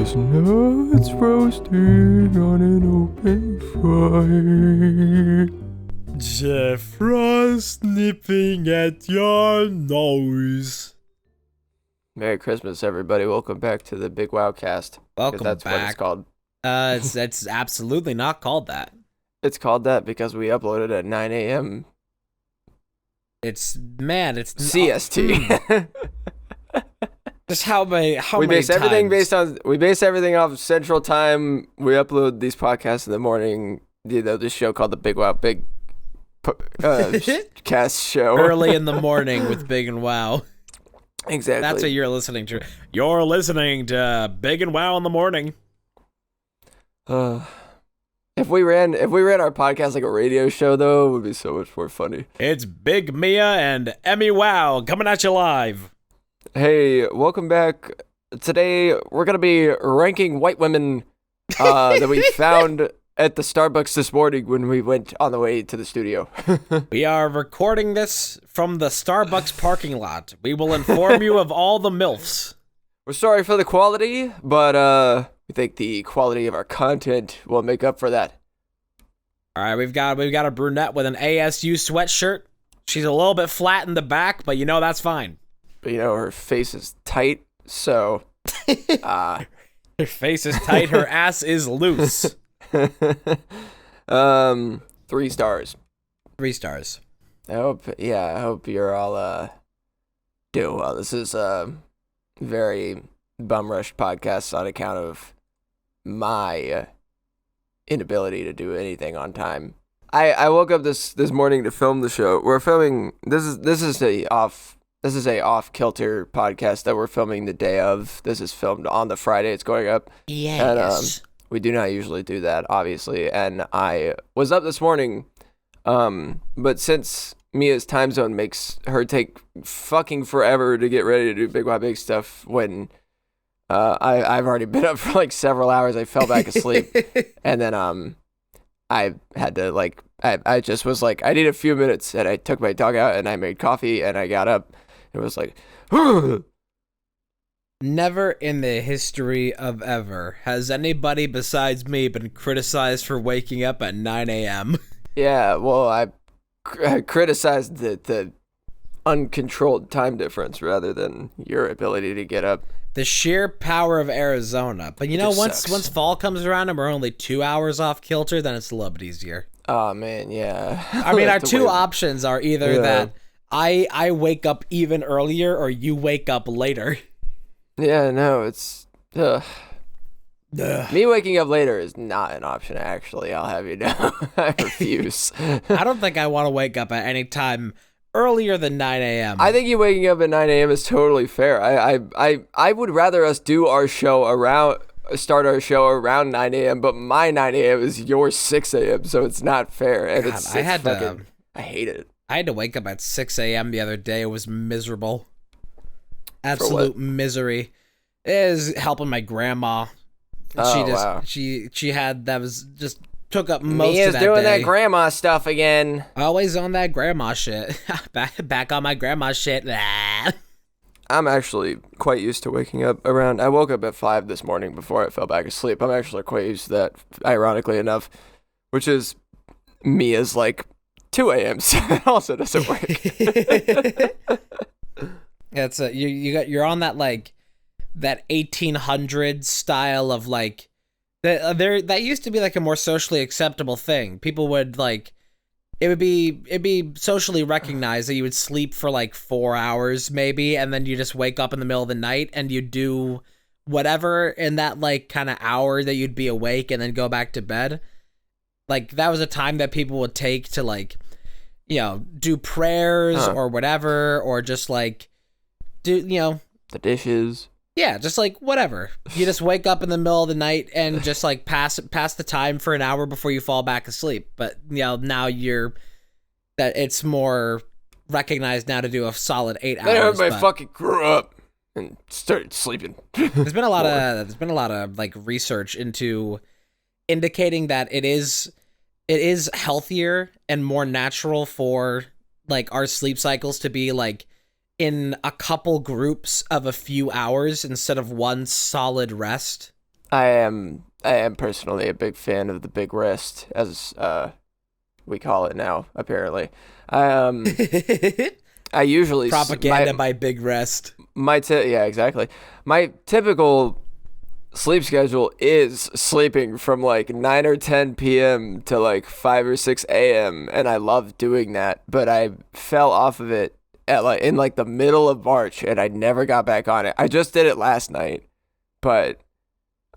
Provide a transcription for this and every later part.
Chestnuts roasting on an open fire. The frost nipping at your nose. Merry Christmas, everybody. Welcome back to the Big Wow Cast. Welcome that's back. What it's called. It's absolutely not called that. It's called that because we uploaded at 9 a.m. It's CST. Just how many we base times? everything off Central Time. We upload these podcasts in the morning. This show called the Big Wow Big Cast Show. Early in the morning with Big and Wow. Exactly. That's what you're listening to. You're listening to Big and Wow in the morning. If we ran our podcast like a radio show, though, it would be so much more funny. It's Big Mia and Emmy Wow coming at you live. Hey, welcome back. Today, we're going to be ranking white women that we found at the Starbucks this morning when we went on the way to the studio. We are recording this from the Starbucks parking lot. We will inform you of all the MILFs. We're sorry for the quality, but we think the quality of our content will make up for that. All right, we've got a brunette with an ASU sweatshirt. She's a little bit flat in the back, but that's fine. But her face is tight, so her face is tight, her ass is loose. 3 stars. 3 stars. I hope you're all doing well. This is a very bum rush podcast on account of my inability to do anything on time. I woke up this morning to film the show. We're filming this is a off kilter podcast that we're filming the day of. This is filmed on the Friday it's going up. Yes. And we do not usually do that, obviously. And I was up this morning, but since Mia's time zone makes her take fucking forever to get ready to do BigWowBig stuff when I've already been up for like several hours, I fell back asleep. And then I had to I just was like, I need a few minutes, and I took my dog out and I made coffee and I got up. It was like, never in the history of ever has anybody besides me been criticized for waking up at 9 a.m. Yeah, well, I criticized the uncontrolled time difference rather than your ability to get up. The sheer power of Arizona. But once fall comes around and we're only 2 hours off kilter, then it's a little bit easier. Oh, man, yeah. I mean, our two options are either that I wake up even earlier or you wake up later. Yeah, no, it's... Me waking up later is not an option, actually. I'll have you know. I refuse. I don't think I want to wake up at any time earlier than 9 a.m. I think you waking up at 9 a.m. is totally fair. I would rather us do start our show around 9 a.m., but my 9 a.m. is your 6 a.m., so it's not fair. And God, I hate it. I had to wake up at 6 a.m. the other day. It was miserable. Absolute misery. It is helping my grandma. Wow. She had that was just took up most Mia's of that doing day. that grandma stuff again. Always on that grandma shit. back on my grandma shit. I'm actually quite used to waking up around... I woke up at 5 this morning before I fell back asleep. I'm actually quite used to that, ironically enough, which is Mia's 2 a.m., so it also doesn't work. It's you're on that that 1800s style of that used to be a more socially acceptable thing. People would it'd be socially recognized that you would sleep for 4 hours maybe, and then you just wake up in the middle of the night and you do whatever in that kind of hour that you'd be awake and then go back to bed. That was a time that people would take to do prayers or whatever, or just do the dishes. Yeah, just whatever. You just wake up in the middle of the night and just pass the time for an hour before you fall back asleep. But now that it's more recognized now to do a solid 8 hours. Everybody fucking grew up and started sleeping. There's been a lot of research into indicating that it is healthier and more natural for our sleep cycles to be in a couple groups of a few hours instead of one solid rest. I am personally a big fan of the big rest, as we call it now. Apparently, I I usually Propaganda by Big Rest. Yeah, exactly. My typical sleep schedule is sleeping from like 9 or 10 p.m. to like 5 or 6 a.m. and I love doing that, but I fell off of it in like the middle of March and I never got back on it. I just did it last night, but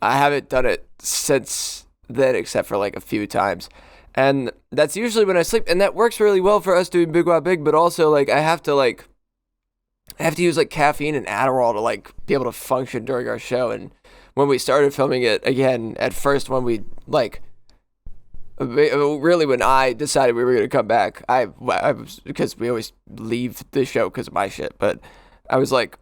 I haven't done it since then except for like a few times. And that's usually when I sleep, and that works really well for us doing Big Wow Big, but also like I have to use like caffeine and Adderall to like be able to function during our show. And when we started filming it again, at first when we like really when I decided we were going to come back, I was, because we always leave the show because of my shit, but I was like,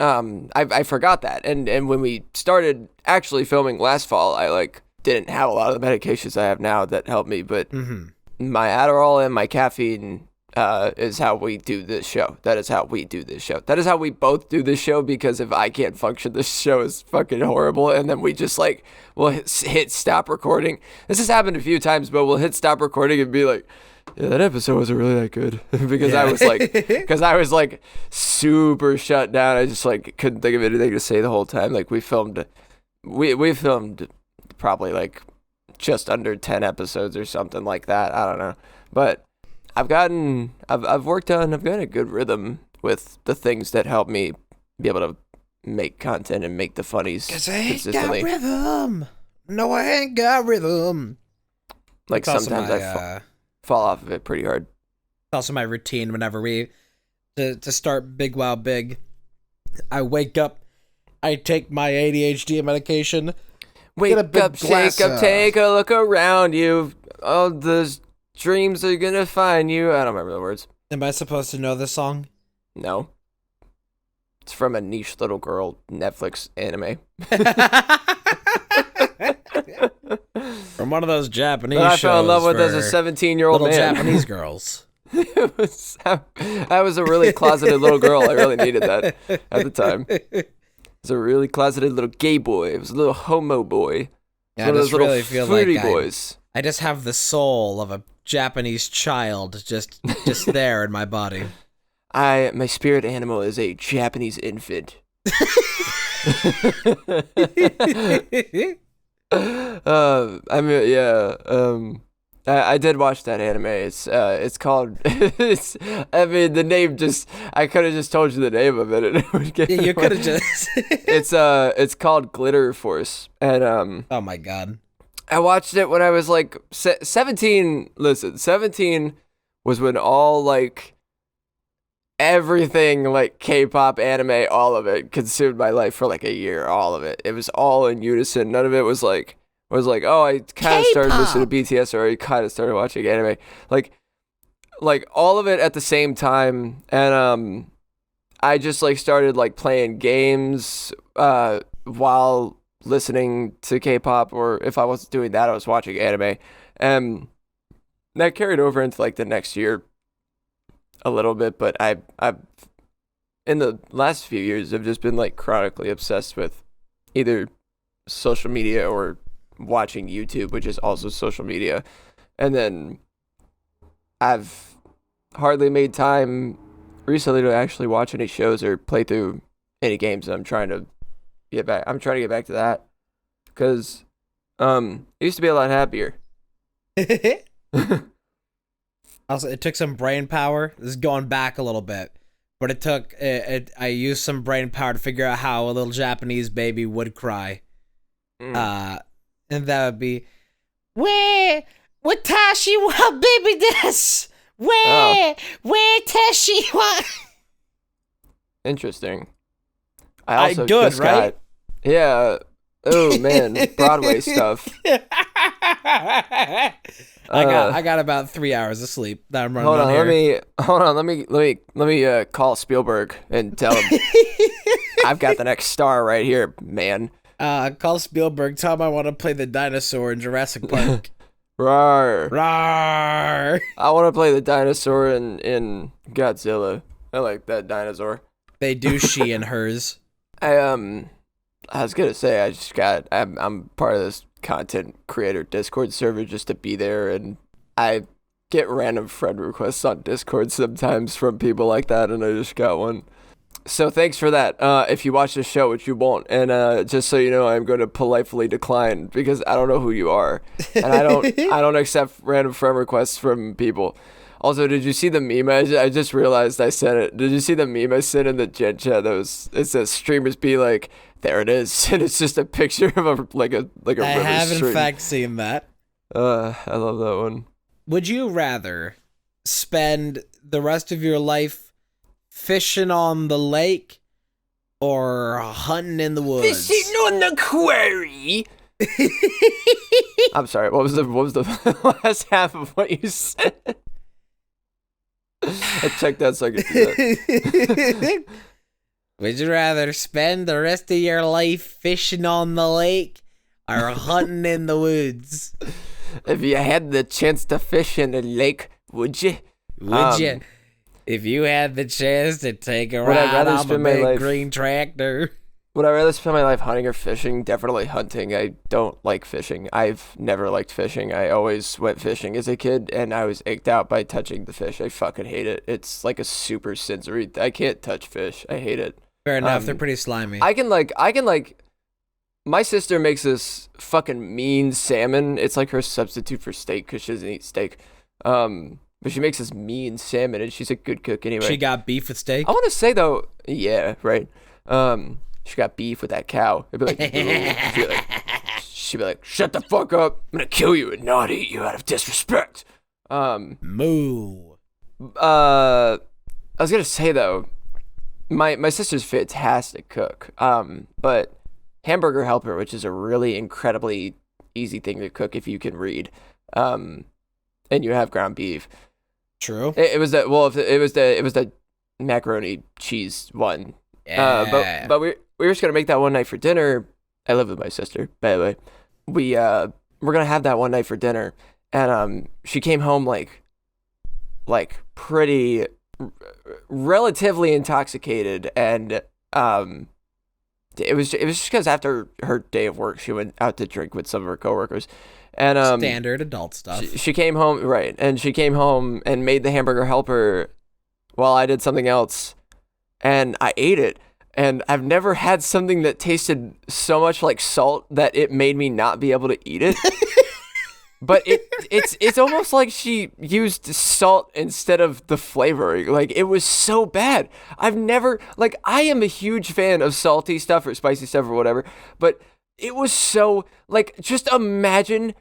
I forgot that. And when we started actually filming last fall, I like didn't have a lot of the medications I have now that help me, but my Adderall and my caffeine is how we do this show. That is how we do this show. That is how we both do this show, because if I can't function, this show is fucking horrible. And then we just like, we'll hit stop recording. This has happened a few times, but we'll hit stop recording and be like, yeah, that episode wasn't really that good. because I was like super shut down. I just like couldn't think of anything to say the whole time. Like we filmed probably like just under 10 episodes or something like that. I don't know. But I've gotten a good rhythm with the things that help me be able to make content and make the funnies 'Cause I ain't consistently. got rhythm. No, I ain't got rhythm. Like It's also sometimes I fall off of it pretty hard. It's also my routine whenever we to start Big Wow Big. I wake up, I take my ADHD medication. Wake up, shake up, take a look around you. All the dreams are gonna find you. I don't remember the words. Am I supposed to know this song? No. It's from a niche little girl Netflix anime. From one of those Japanese that I shows. fell in love with as a 17-year-old little man. Japanese girls. I was a really closeted little girl. I really needed that at the time. I was a really closeted little gay boy. It was a little homo boy. Yeah, one I of just those little really feel fruity like boys. I just have the soul of a Japanese child just there in my body. My spirit animal is a Japanese infant. I did watch that anime. It's called. The name just. I could have just told you the name of it. And it would get You could have just. It's called Glitter Force, and Oh my god. I watched it when I was like 17. Listen, 17 was when all like everything like K-pop, anime, all of it consumed my life for like a year. All of it. It was all in unison. None of it was like, oh, I kind of started listening to BTS, or I kind of started watching anime. Like all of it at the same time. And I just like started like playing games while listening to K-pop, or if I wasn't doing that, I was watching anime. And that carried over into like the next year a little bit, but I've in the last few years I've just been like chronically obsessed with either social media or watching YouTube, which is also social media. And then I've hardly made time recently to actually watch any shows or play through any games. I'm trying to get back to that, because it used to be a lot happier. Also, it took some brain power. This is going back a little bit, but it took I used some brain power to figure out how a little Japanese baby would cry. And that would be, where Tashi wa baby desu, where Tashi wa. Interesting. I also good, just right? Yeah. Oh man, Broadway stuff. I got about 3 hours of sleep that I'm running on here. Let me call Spielberg and tell him I've got the next star right here, man. Call Spielberg, tell him I want to play the dinosaur in Jurassic Park. Rawr. Rawr. I want to play the dinosaur in Godzilla. I like that dinosaur. They do she and hers. I was gonna say I'm part of this content creator Discord server just to be there, and I get random friend requests on Discord sometimes from people like that, and I just got one. So thanks for that. If you watch this show, which you won't, and just so you know, I'm going to politely decline because I don't know who you are, and I don't accept random friend requests from people. Also, did you see the meme? I just realized I sent it. Did you see the meme I sent in the Gen chat? It says streamers be like, there it is, and it's just a picture of a river I have stream. in fact seen that. I love that one. Would you rather spend the rest of your life fishing on the lake or hunting in the woods? Fishing on the quarry. I'm sorry. What was the last half of what you said? I checked out so I could do that. Would you rather spend the rest of your life fishing on the lake or hunting in the woods? If you had the chance to fish in a lake, would you? Would you? If you had the chance to take a ride on a big green tractor. Would I rather spend my life hunting or fishing? Definitely hunting. I don't like fishing. I've never liked fishing. I always went fishing as a kid, and I was icked out by touching the fish. I fucking hate it. It's like a super sensory. I can't touch fish. I hate it. Fair enough. They're pretty slimy. I can my sister makes this fucking mean salmon. It's like her substitute for steak because she doesn't eat steak. But she makes this mean salmon, and she's a good cook anyway. She got beef with steak? I want to say, though, yeah, right. She got beef with that cow. It'd be like, she'd be like, shut the fuck up. I'm going to kill you and not eat you out of disrespect. Moo. I was going to say, though, my sister's fantastic cook. But Hamburger Helper, which is a really incredibly easy thing to cook if you can read, and you have ground beef. True. It was the macaroni cheese one. Yeah. But we were just gonna make that one night for dinner. I live with my sister, by the way. We're gonna have that one night for dinner, and she came home like pretty relatively intoxicated, and it was just because after her day of work, she went out to drink with some of her coworkers, and standard adult stuff. She came home, right, and she came home and made the Hamburger Helper while I did something else, and I ate it, and I've never had something that tasted so much like salt that it made me not be able to eat it. But it's almost like she used salt instead of the flavoring. Like, it was so bad. I am a huge fan of salty stuff or spicy stuff or whatever, but it was so, like, just imagine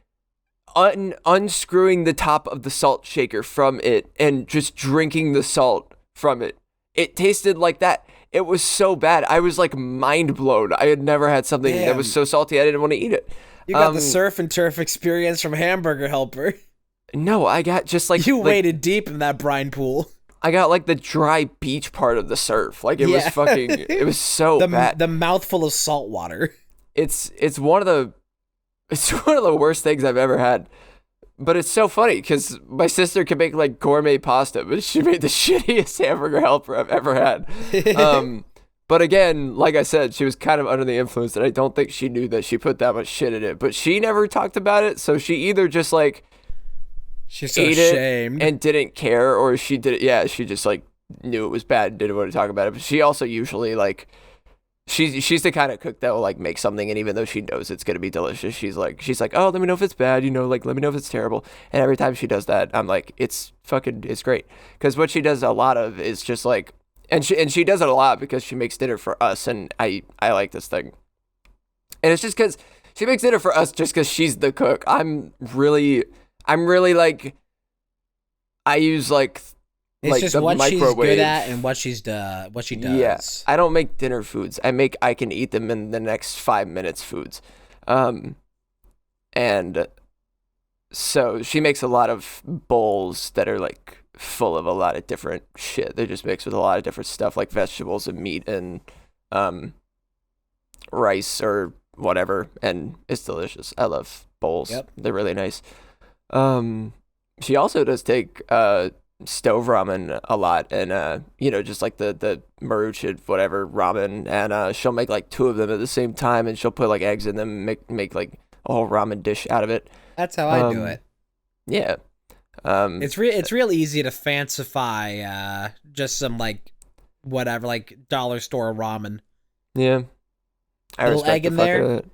unscrewing the top of the salt shaker from it and just drinking the salt from it. It tasted like that. It was so bad. I was, like, mind blown. I had never had something that was so salty I didn't want to eat it. You got the surf and turf experience from Hamburger Helper. No, I got just like... You waded deep in that brine pool. I got like the dry beach part of the surf. Like, it was fucking... It was so bad. The mouthful of salt water. It's one of the worst things I've ever had. But it's so funny because my sister can make like gourmet pasta, but she made the shittiest Hamburger Helper I've ever had. But again, like I said, she was kind of under the influence, and I don't think she knew that she put that much shit in it. But she never talked about it, so she either just like she's so ate ashamed it and didn't care, or she did it. Yeah, she just like knew it was bad and didn't want to talk about it. But she also usually like she's the kind of cook that will like make something, and even though she knows it's gonna be delicious, she's like, oh, let me know if it's bad, like let me know if it's terrible. And every time she does that, I'm like, it's great, because what she does a lot of is just like. And she does it a lot because she makes dinner for us, and I like this thing. And it's just because she makes dinner for us just because she's the cook. I'm really like, I use like it's just the what microwave. She's good at and what she does. Yeah, I don't make dinner foods. I can eat them in the next 5 minutes foods. And so she makes a lot of bowls that are like full of a lot of different shit. They're just mixed with a lot of different stuff like vegetables and meat and rice or whatever, and it's delicious. I love bowls. Yep. They're really nice. She also does take stove ramen a lot, and you know, just like the maruchan whatever ramen, and she'll make like 2 of them at the same time, and she'll put like eggs in them, and make like a whole ramen dish out of it. That's how I do it. Yeah. It's real easy to fancify just some like whatever, like dollar store ramen. Yeah. I Little egg respect the in fuck there. out of it.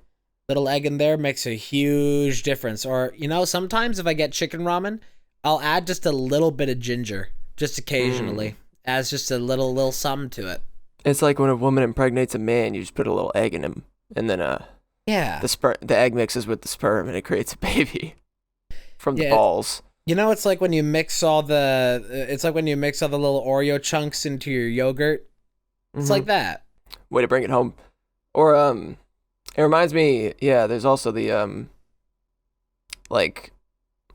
Little egg in there makes a huge difference. Or, you know, sometimes if I get chicken ramen, I'll add just a little bit of ginger, just occasionally, as just a little something to it. It's like when a woman impregnates a man, you just put a little egg in him, and then Yeah. the egg mixes with the sperm, and it creates a baby from the balls. You know, it's like when you mix all the little Oreo chunks into your yogurt. It's like that. Way to bring it home. Or it reminds me, yeah, there's also the like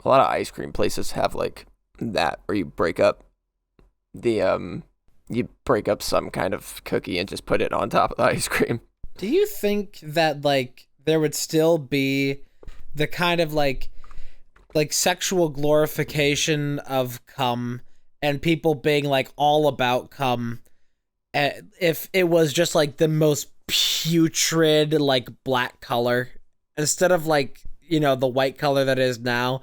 a lot of ice cream places have like that where you break up some kind of cookie and just put it on top of the ice cream. Do you think that like there would still be the kind of like sexual glorification of cum and people being like all about cum if it was just like the most putrid like black color instead of like, you know, the white color that is now?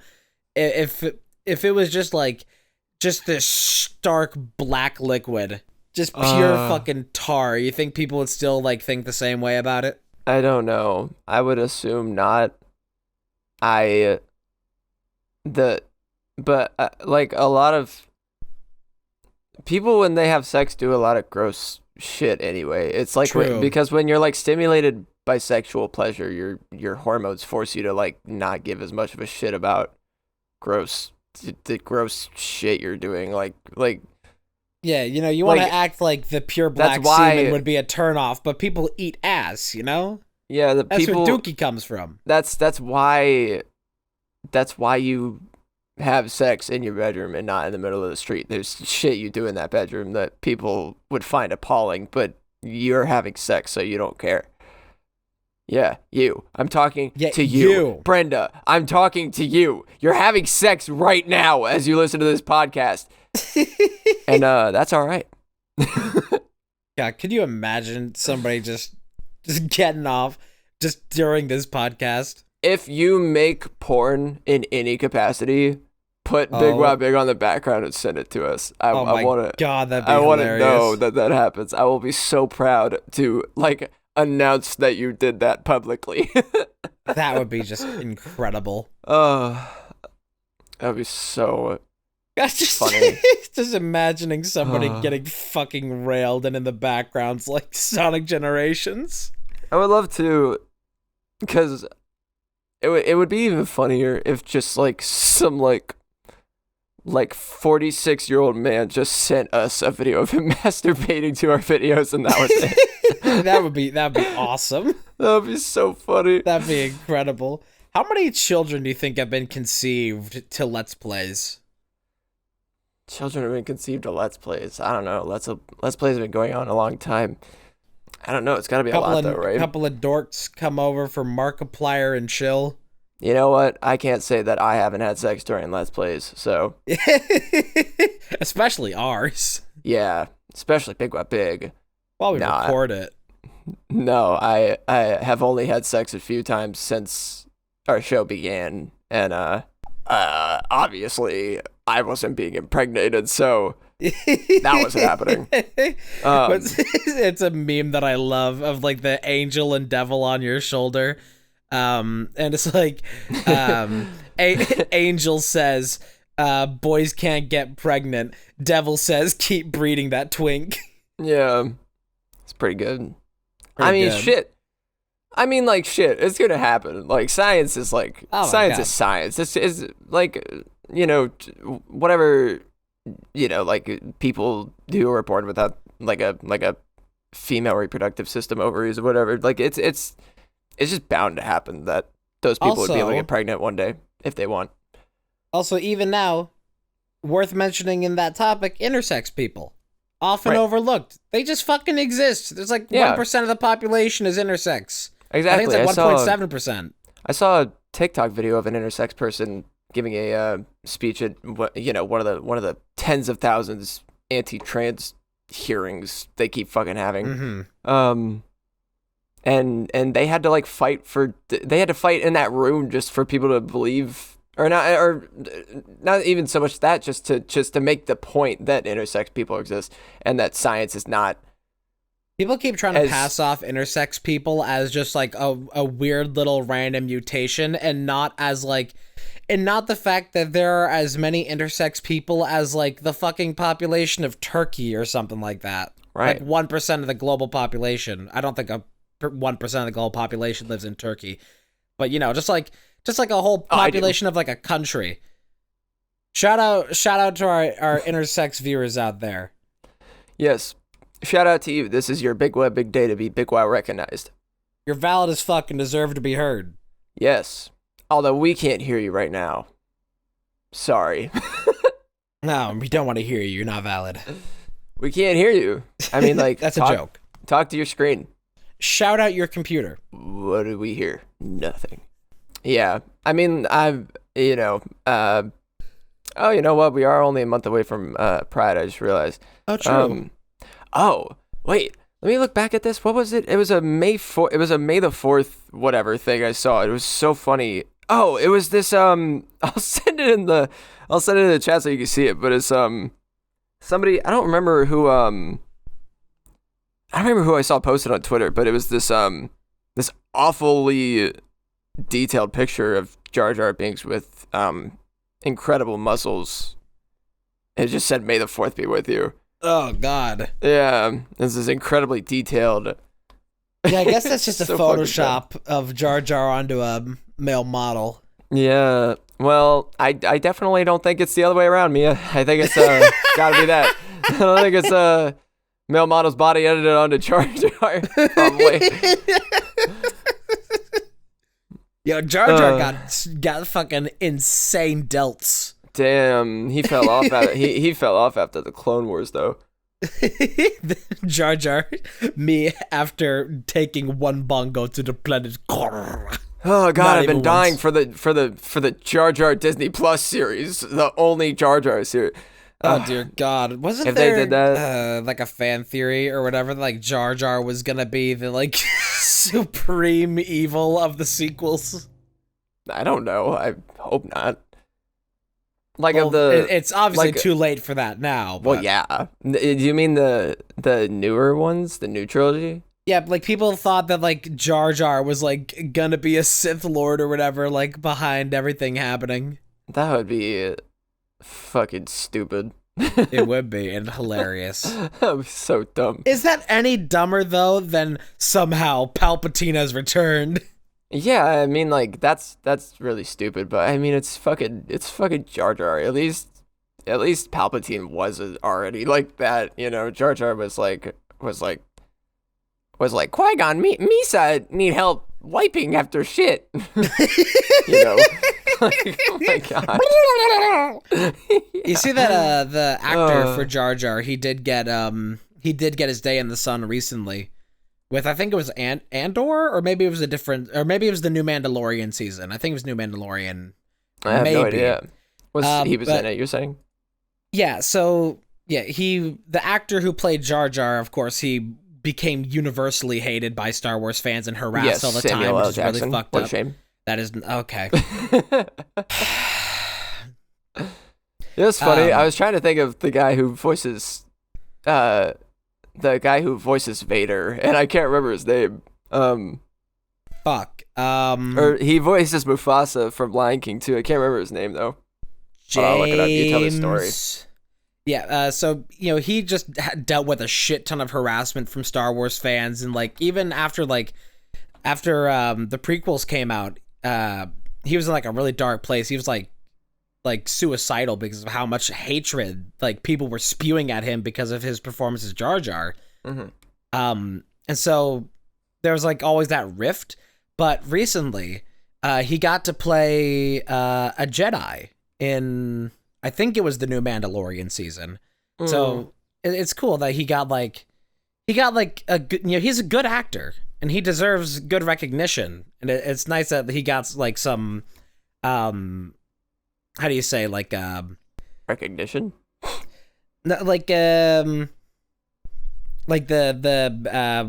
If it was just this stark black liquid, just pure fucking tar, you think people would still like think the same way about it? I don't know. I would assume not. Like a lot of people when they have sex do a lot of gross shit anyway. It's like because when you're like stimulated by sexual pleasure, your hormones force you to like not give as much of a shit about the gross shit you're doing. Like yeah, you know, you want to act like the pure black semen would be a turnoff, but people eat ass, you know? Yeah, that's where dookie comes from. That's why you have sex in your bedroom and not in the middle of the street. There's shit you do in that bedroom that people would find appalling, but you're having sex, so you don't care. Yeah, you. I'm talking to you. Brenda, I'm talking to you. You're having sex right now as you listen to this podcast. And that's all right. Yeah, could you imagine somebody just getting off just during this podcast? If you make porn in any capacity, put BigWowBig on the background and send it to us. I want to know that happens. I will be so proud to like announce that you did that publicly. That would be just incredible. That would be so just funny. Just imagining somebody getting fucking railed and in the background's like Sonic Generations. I would love to, because it would be even funnier if just like some like 46-year-old man just sent us a video of him masturbating to our videos and that was it. That'd be awesome. That would be so funny. That'd be incredible. How many children do you think have been conceived to Let's Plays? Children have been conceived to Let's Plays. I don't know. Let's Plays have been going on a long time. I don't know. It's got to be a lot, though, right? A couple of dorks come over for Markiplier and chill. You know what? I can't say that I haven't had sex during Let's Plays, so. Especially ours. Yeah, especially BigWowBig. While we record it. No, I have only had sex a few times since our show began, and obviously I wasn't being impregnated, so that wasn't happening. It's a meme that I love of like the angel and devil on your shoulder, and it's like angel says boys can't get pregnant, devil says keep breeding that twink. Yeah, it's pretty good. Shit. It's gonna happen. Like, science is like, science is science. This is like, you know, whatever, you know, like people who are born without like a female reproductive system, ovaries or whatever. Like, it's just bound to happen that those people would be able to get pregnant one day if they want. Also, even now, worth mentioning in that topic, intersex people. Often overlooked. They just fucking exist. There's like 1% of the population is intersex. Exactly. I think it's like 1.7%. I saw a TikTok video of an intersex person giving a speech at one of the tens of thousands anti-trans hearings they keep fucking having. Mm-hmm. And they had to like fight in that room just for people to believe, or not even so much that, just to make the point that intersex people exist and that science is not. People keep trying to pass off intersex people as just like a weird little random mutation, and not the fact that there are as many intersex people as like the fucking population of Turkey or something like that. Right. Like 1% of the global population. I don't think 1% of the global population lives in Turkey, but just like a whole population of like a country. Shout out to our intersex viewers out there. Yes. Shout out to you. This is your BigWowBig day to be BigWow recognized. You're valid as fuck and deserve to be heard. Yes. Although we can't hear you right now. Sorry. No, we don't want to hear you. You're not valid. We can't hear you. I mean, like, that's a joke. Talk to your screen. Shout out your computer. What did we hear? Nothing. Yeah. I mean, you know what? We are only a month away from Pride. I just realized. Oh, true. Oh, wait. Let me look back at this. What was it? It was a May the 4th whatever thing I saw. It was so funny. Oh, it was this I'll send it in the chat so you can see it, but it's somebody, I don't remember who I saw posted on Twitter, but it was this this awfully detailed picture of Jar Jar Binks with incredible muscles. It just said May the 4th be with you. Oh, God. Yeah, this is incredibly detailed. Yeah, I guess that's just a So Photoshop of Jar Jar onto a male model. Yeah, well, I definitely don't think it's the other way around, Mia. I think it's gotta be that. I don't think it's male model's body edited onto Jar Jar, probably. Yo, Jar Jar got fucking insane delts. Damn, he fell off. He fell off after the Clone Wars, though. Jar Jar, me after taking one bongo to the planet. Oh God, I've been dying for the Jar Jar Disney Plus series, the only Jar Jar series. Oh dear God, wasn't if there they did that, like a fan theory or whatever? Like Jar Jar was gonna be the like supreme evil of the sequels. I don't know. I hope not. Like, well, of the, it's obviously like, too late for that now. But. Well, yeah. Do you mean the newer ones, the new trilogy? Yeah, like people thought that like Jar Jar was like gonna be a Sith Lord or whatever, like behind everything happening. That would be fucking stupid. It would be, and hilarious. That would be so dumb. Is that any dumber though than somehow Palpatine has returned? Yeah, I mean, like, that's really stupid, but I mean, it's fucking Jar Jar. At least Palpatine was already like that, you know. Jar Jar was like Qui-Gon, Misa need help wiping after shit. You know. Like, oh my God. You see that the actor for Jar Jar, he did get his day in the sun recently. With, I think it was Andor, or maybe it was or maybe it was the new Mandalorian season. I think it was new Mandalorian. I have no idea. He was in it, you're saying? Yeah, so, yeah, the actor who played Jar Jar, of course, he became universally hated by Star Wars fans and harassed all the Samuel time, L. which is Jackson. really fucked What up. a shame. That is, okay. It was funny. I was trying to think of the guy who voices Vader, and I can't remember his name. Fuck. Or he voices Mufasa from Lion King too. I can't remember his name though. James. Look it up. You tell the story. Yeah. So he just dealt with a shit ton of harassment from Star Wars fans, and like even after the prequels came out, he was in like a really dark place. He was like suicidal because of how much hatred like people were spewing at him because of his performance as Jar Jar. Mm-hmm. And so there was like always that rift, but recently he got to play a Jedi in, I think it was the new Mandalorian season. So it's cool that he got a good, he's a good actor and he deserves good recognition. And it's nice that he got like some how do you say, like Recognition? no, like the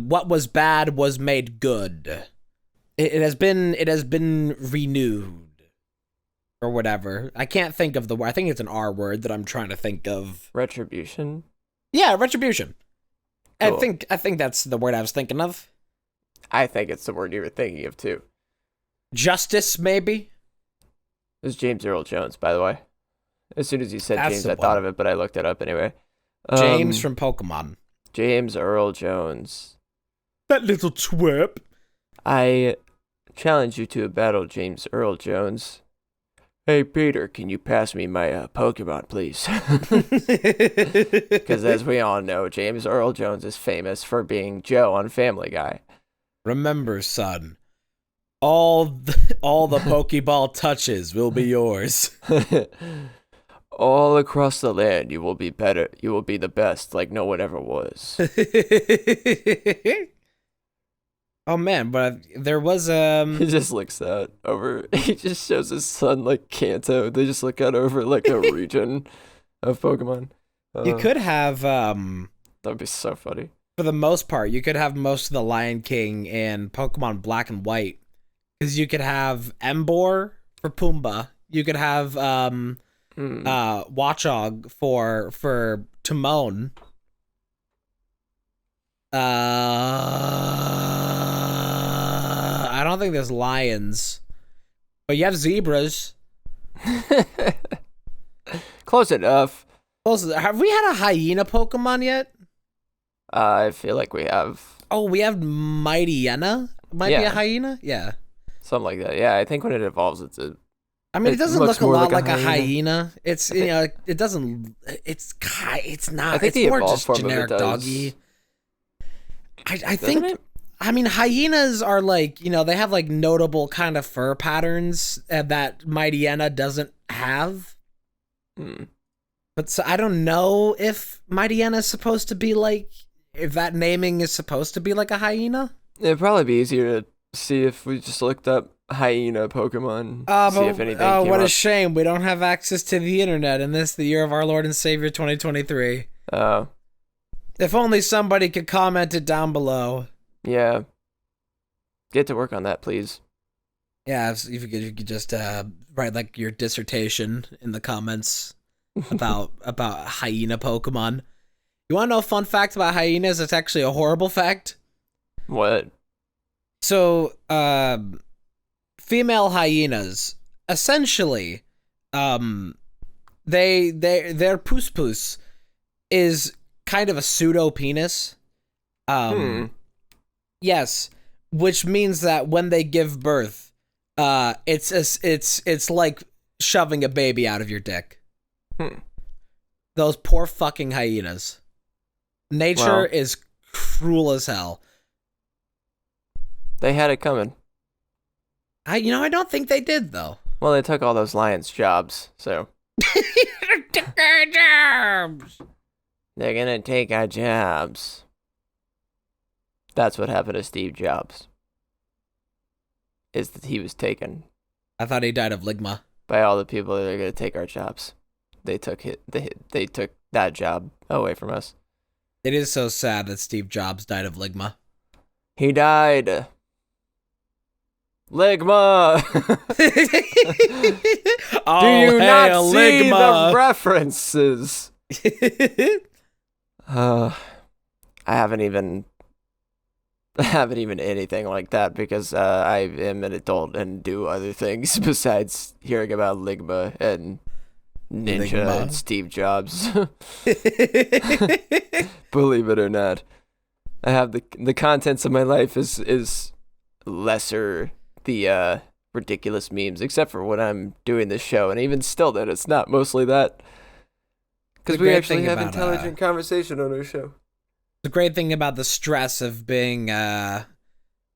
what was bad was made good. It has been renewed or whatever. I can't think of the word. I think it's an R word that I'm trying to think of. Retribution? Yeah, retribution. Cool. I think that's the word I was thinking of. I think it's the word you were thinking of, too. Justice, maybe? It was James Earl Jones, by the way. As soon as you said That's James, the I thought one. of it, but I looked it up anyway. James from Pokemon. James Earl Jones. That little twerp. I challenge you to a battle, James Earl Jones. Hey, Peter, can you pass me my Pokemon, please? Because as we all know, James Earl Jones is famous for being Joe on Family Guy. Remember, son, all the Pokeball touches will be yours. All across the land, you will be better. You will be the best, like no one ever was. Oh man, but there was He just looks out over. He just shows his son like Kanto. They just look out over like a region of Pokemon. You could have That'd be so funny. for the most part, you could have most of the Lion King in Pokemon Black and White, because you could have Emboar for Pumbaa. You could have Watchog for Timon. I don't think there's lions, but you have zebras. Close enough. Also, have we had a hyena Pokemon yet? I feel like we have Oh, we have Mightyena. Might be Yeah. a hyena. Yeah. something like that. Yeah, I think when it evolves, it's a. I mean, it It doesn't looks look a more lot like like a a hyena. It's it doesn't. It's not. I think it's the more evolved just form of it generic does. doggy. I Doesn't think. it? I mean, hyenas are like, they have like notable kind of fur patterns that Mightyena doesn't have. Hmm. But so I don't know if Mightyena is supposed to be like, if that naming is supposed to be like a hyena. It'd probably be easier to see if we just looked up hyena Pokemon. See if anything came what up. a shame. We don't have access to the internet in the year of our Lord and Savior 2023. Oh, If only somebody could comment it down below. yeah. Get to work on that, please. Yeah, if you could just write like your dissertation in the comments about hyena Pokemon. You want to know a fun fact about hyenas? It's actually a horrible fact. What? So, female hyenas, essentially, their pus is kind of a pseudo penis. Yes, which means that when they give birth, it's like shoving a baby out of your dick. Those poor fucking hyenas. Nature Well. is cruel as hell. They had it coming. I don't think they did though. Well, they took all those lions' jobs, so they're gonna take our jobs. That's what happened to Steve Jobs. Is that he was taken I thought he died of ligma. by all the people that are gonna take our jobs. They took they took that job away from us. It is so sad that Steve Jobs died of ligma. He died. Ligma. Oh, Do you not hail see ligma. the references? I haven't even anything like that because I am an adult and do other things besides hearing about Ligma and Ninja Ligma. and Steve Jobs. Believe it or not, I have the contents of my life is lesser the ridiculous memes, except for when I'm doing this show, and even still, that it's not mostly that. Because The we great actually thing have about, intelligent conversation on our show. The great thing about the stress of being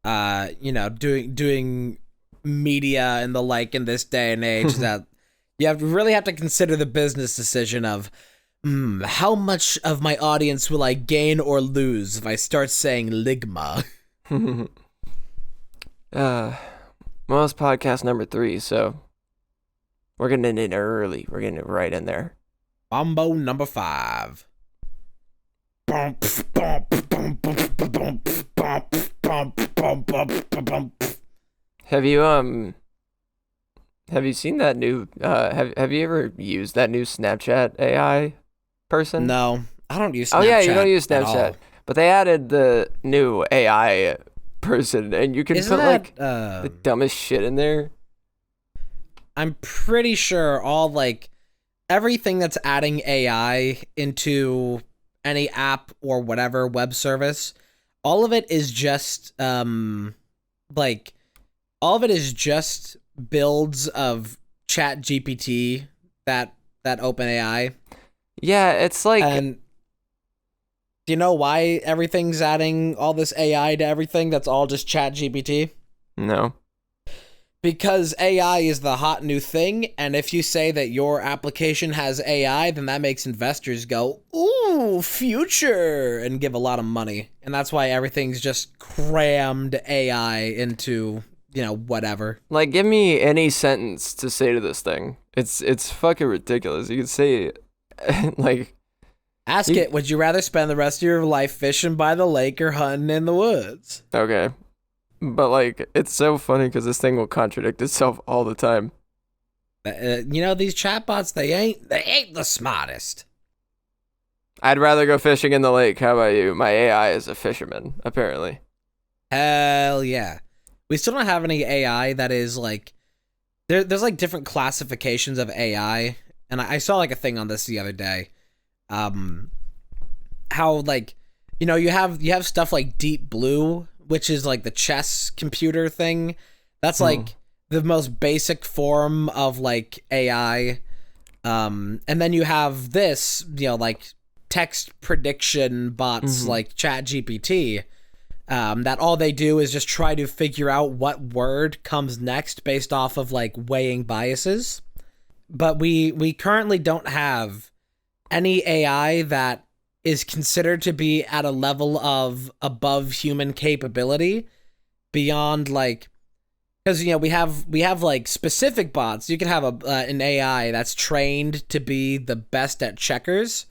doing media and the like in this day and age is that you really have to consider the business decision of how much of my audience will I gain or lose if I start saying ligma. Well, it's podcast number 3, so We're getting it in early. We're getting it right in there. Mambo number 5. Have you seen that new have you ever used that new Snapchat AI person? No, I don't use Snapchat. Oh yeah, you don't use at Snapchat. all. But they added the new AI person and you can Isn't put that, like the dumbest shit in there. I'm pretty sure all like everything that's adding AI into any app or whatever web service, all of it is just like all of it is just builds of Chat GPT that OpenAI. Yeah, it's like And do you know why everything's adding all this AI to everything that's all just Chat GPT? no. Because AI is the hot new thing, and if you say that your application has AI, then that makes investors go, ooh, future, and give a lot of money. And that's why everything's just crammed AI into, whatever. Like, give me any sentence to say to this thing. It's fucking ridiculous. You could say, like... Ask it, would you rather spend the rest of your life fishing by the lake or hunting in the woods? Okay. But, like, it's so funny because this thing will contradict itself all the time. These chatbots, they ain't the smartest. I'd rather go fishing in the lake. How about you? My AI is a fisherman, apparently. Hell yeah. We still don't have any AI that is, like... There's, like, different classifications of AI, and I saw, like, a thing on this the other day. How, like, you have stuff like Deep Blue, which is like the chess computer thing. That's like the most basic form of like AI. And then you have this, like text prediction bots like ChatGPT, that all they do is just try to figure out what word comes next based off of like weighing biases. But we currently don't have any AI that is considered to be at a level of above human capability beyond like, because we have like specific bots. You can have an AI that's trained to be the best at checkers,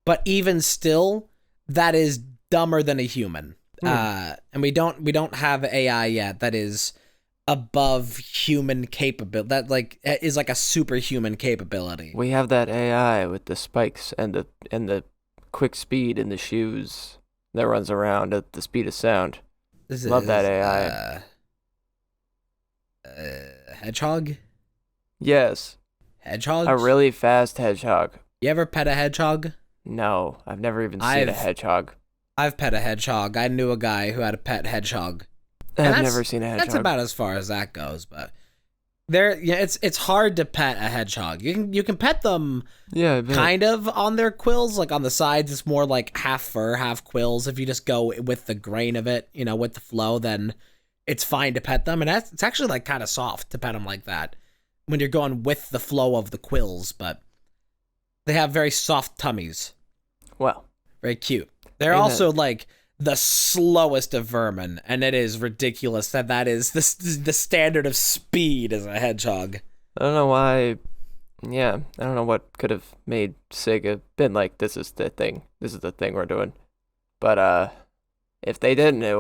but even still, that is dumber than a human. And we don't have AI yet that is above human capability. That like is like a superhuman capability. We have that AI with the spikes and the quick speed in the shoes that runs around at the speed of sound. Love that AI. Hedgehog? Yes. Hedgehog? A really fast hedgehog. You ever pet a hedgehog? No, I've never even seen a hedgehog. I've pet a hedgehog. I knew a guy who had a pet hedgehog. I've never seen a hedgehog. That's about as far as that goes, but it's hard to pet a hedgehog. You can pet them kind of on their quills, like on the sides it's more like half fur, half quills. If you just go with the grain of it, with the flow, then it's fine to pet them. And it's actually like kind of soft to pet them like that when you're going with the flow of the quills, but they have very soft tummies. Well, very cute. They're also like the slowest of vermin, and it is ridiculous that is the standard of speed as a hedgehog. I don't know why. Yeah, I don't know what could have made Sega been like, this is the thing we're doing. But if they didn't, it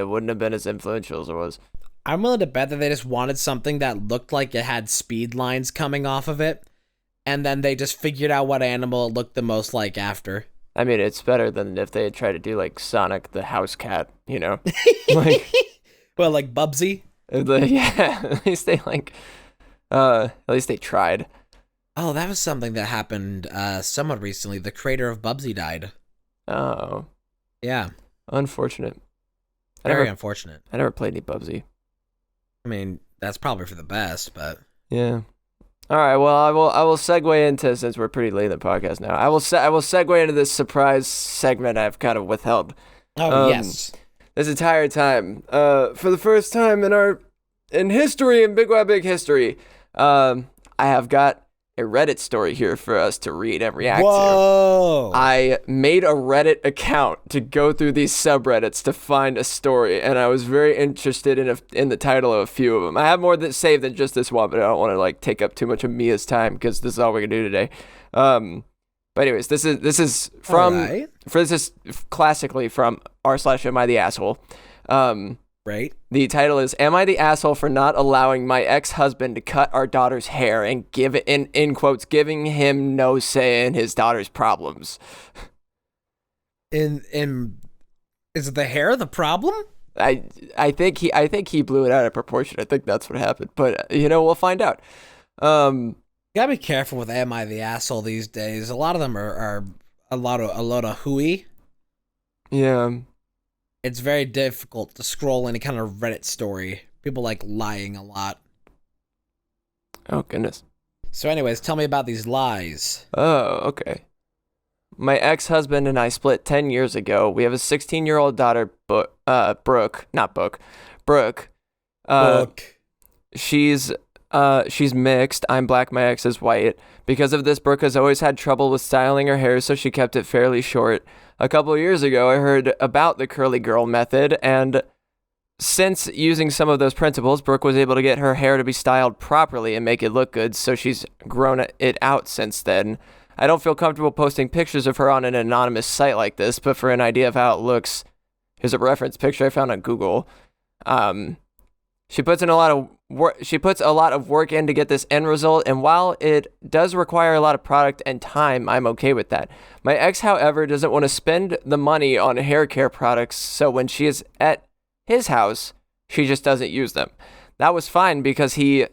wouldn't have been as influential as it was. I'm willing to bet that they just wanted something that looked like it had speed lines coming off of it, and then they just figured out what animal it looked the most like after. I mean, it's better than if they had tried to do like Sonic the house cat, like, well, like Bubsy. Yeah, at least they tried. Oh, that was something that happened somewhat recently. The creator of Bubsy died. Oh, yeah, unfortunate. Very unfortunate. I never played any Bubsy. I mean, that's probably for the best, but yeah. All right, well, I will segue into, since we're pretty late in the podcast now, I will segue into this surprise segment I've kind of withheld. Oh, yes. This entire time. For the first time in history, in BigWowBig history, I have got a Reddit story here for us to read and react Whoa. to. I made a Reddit account to go through these subreddits to find a story, and I was very interested in the title of a few of them. I have more to say than just this one, but I don't want to like take up too much of Mia's time because this is all we're gonna do today. But anyways, this is from Right. this is classically from r/am I the asshole. Right. The title is, Am I the asshole for not allowing my ex-husband to cut our daughter's hair and give it, in quotes, giving him no say in his daughter's problems? Is the hair the problem? I think he blew it out of proportion. I think that's what happened. But, we'll find out. You gotta be careful with Am I the Asshole these days. A lot of them are a lot of hooey. Yeah. It's very difficult to scroll any kind of Reddit story. People like lying a lot. Oh, goodness. So anyways, tell me about these lies. Oh, okay. My ex-husband and I split 10 years ago. We have a 16-year-old daughter, Brooke. She's mixed. I'm black. My ex is white. Because of this, Brooke has always had trouble with styling her hair, so she kept it fairly short. A couple of years ago, I heard about the curly girl method, and since using some of those principles, Brooke was able to get her hair to be styled properly and make it look good, so she's grown it out since then. I don't feel comfortable posting pictures of her on an anonymous site like this, but for an idea of how it looks, here's a reference picture I found on Google. She puts a lot of work in to get this end result, and while it does require a lot of product and time, I'm okay with that. My ex, however, doesn't want to spend the money on hair care products, so when she is at his house, she just doesn't use them. That was fine because he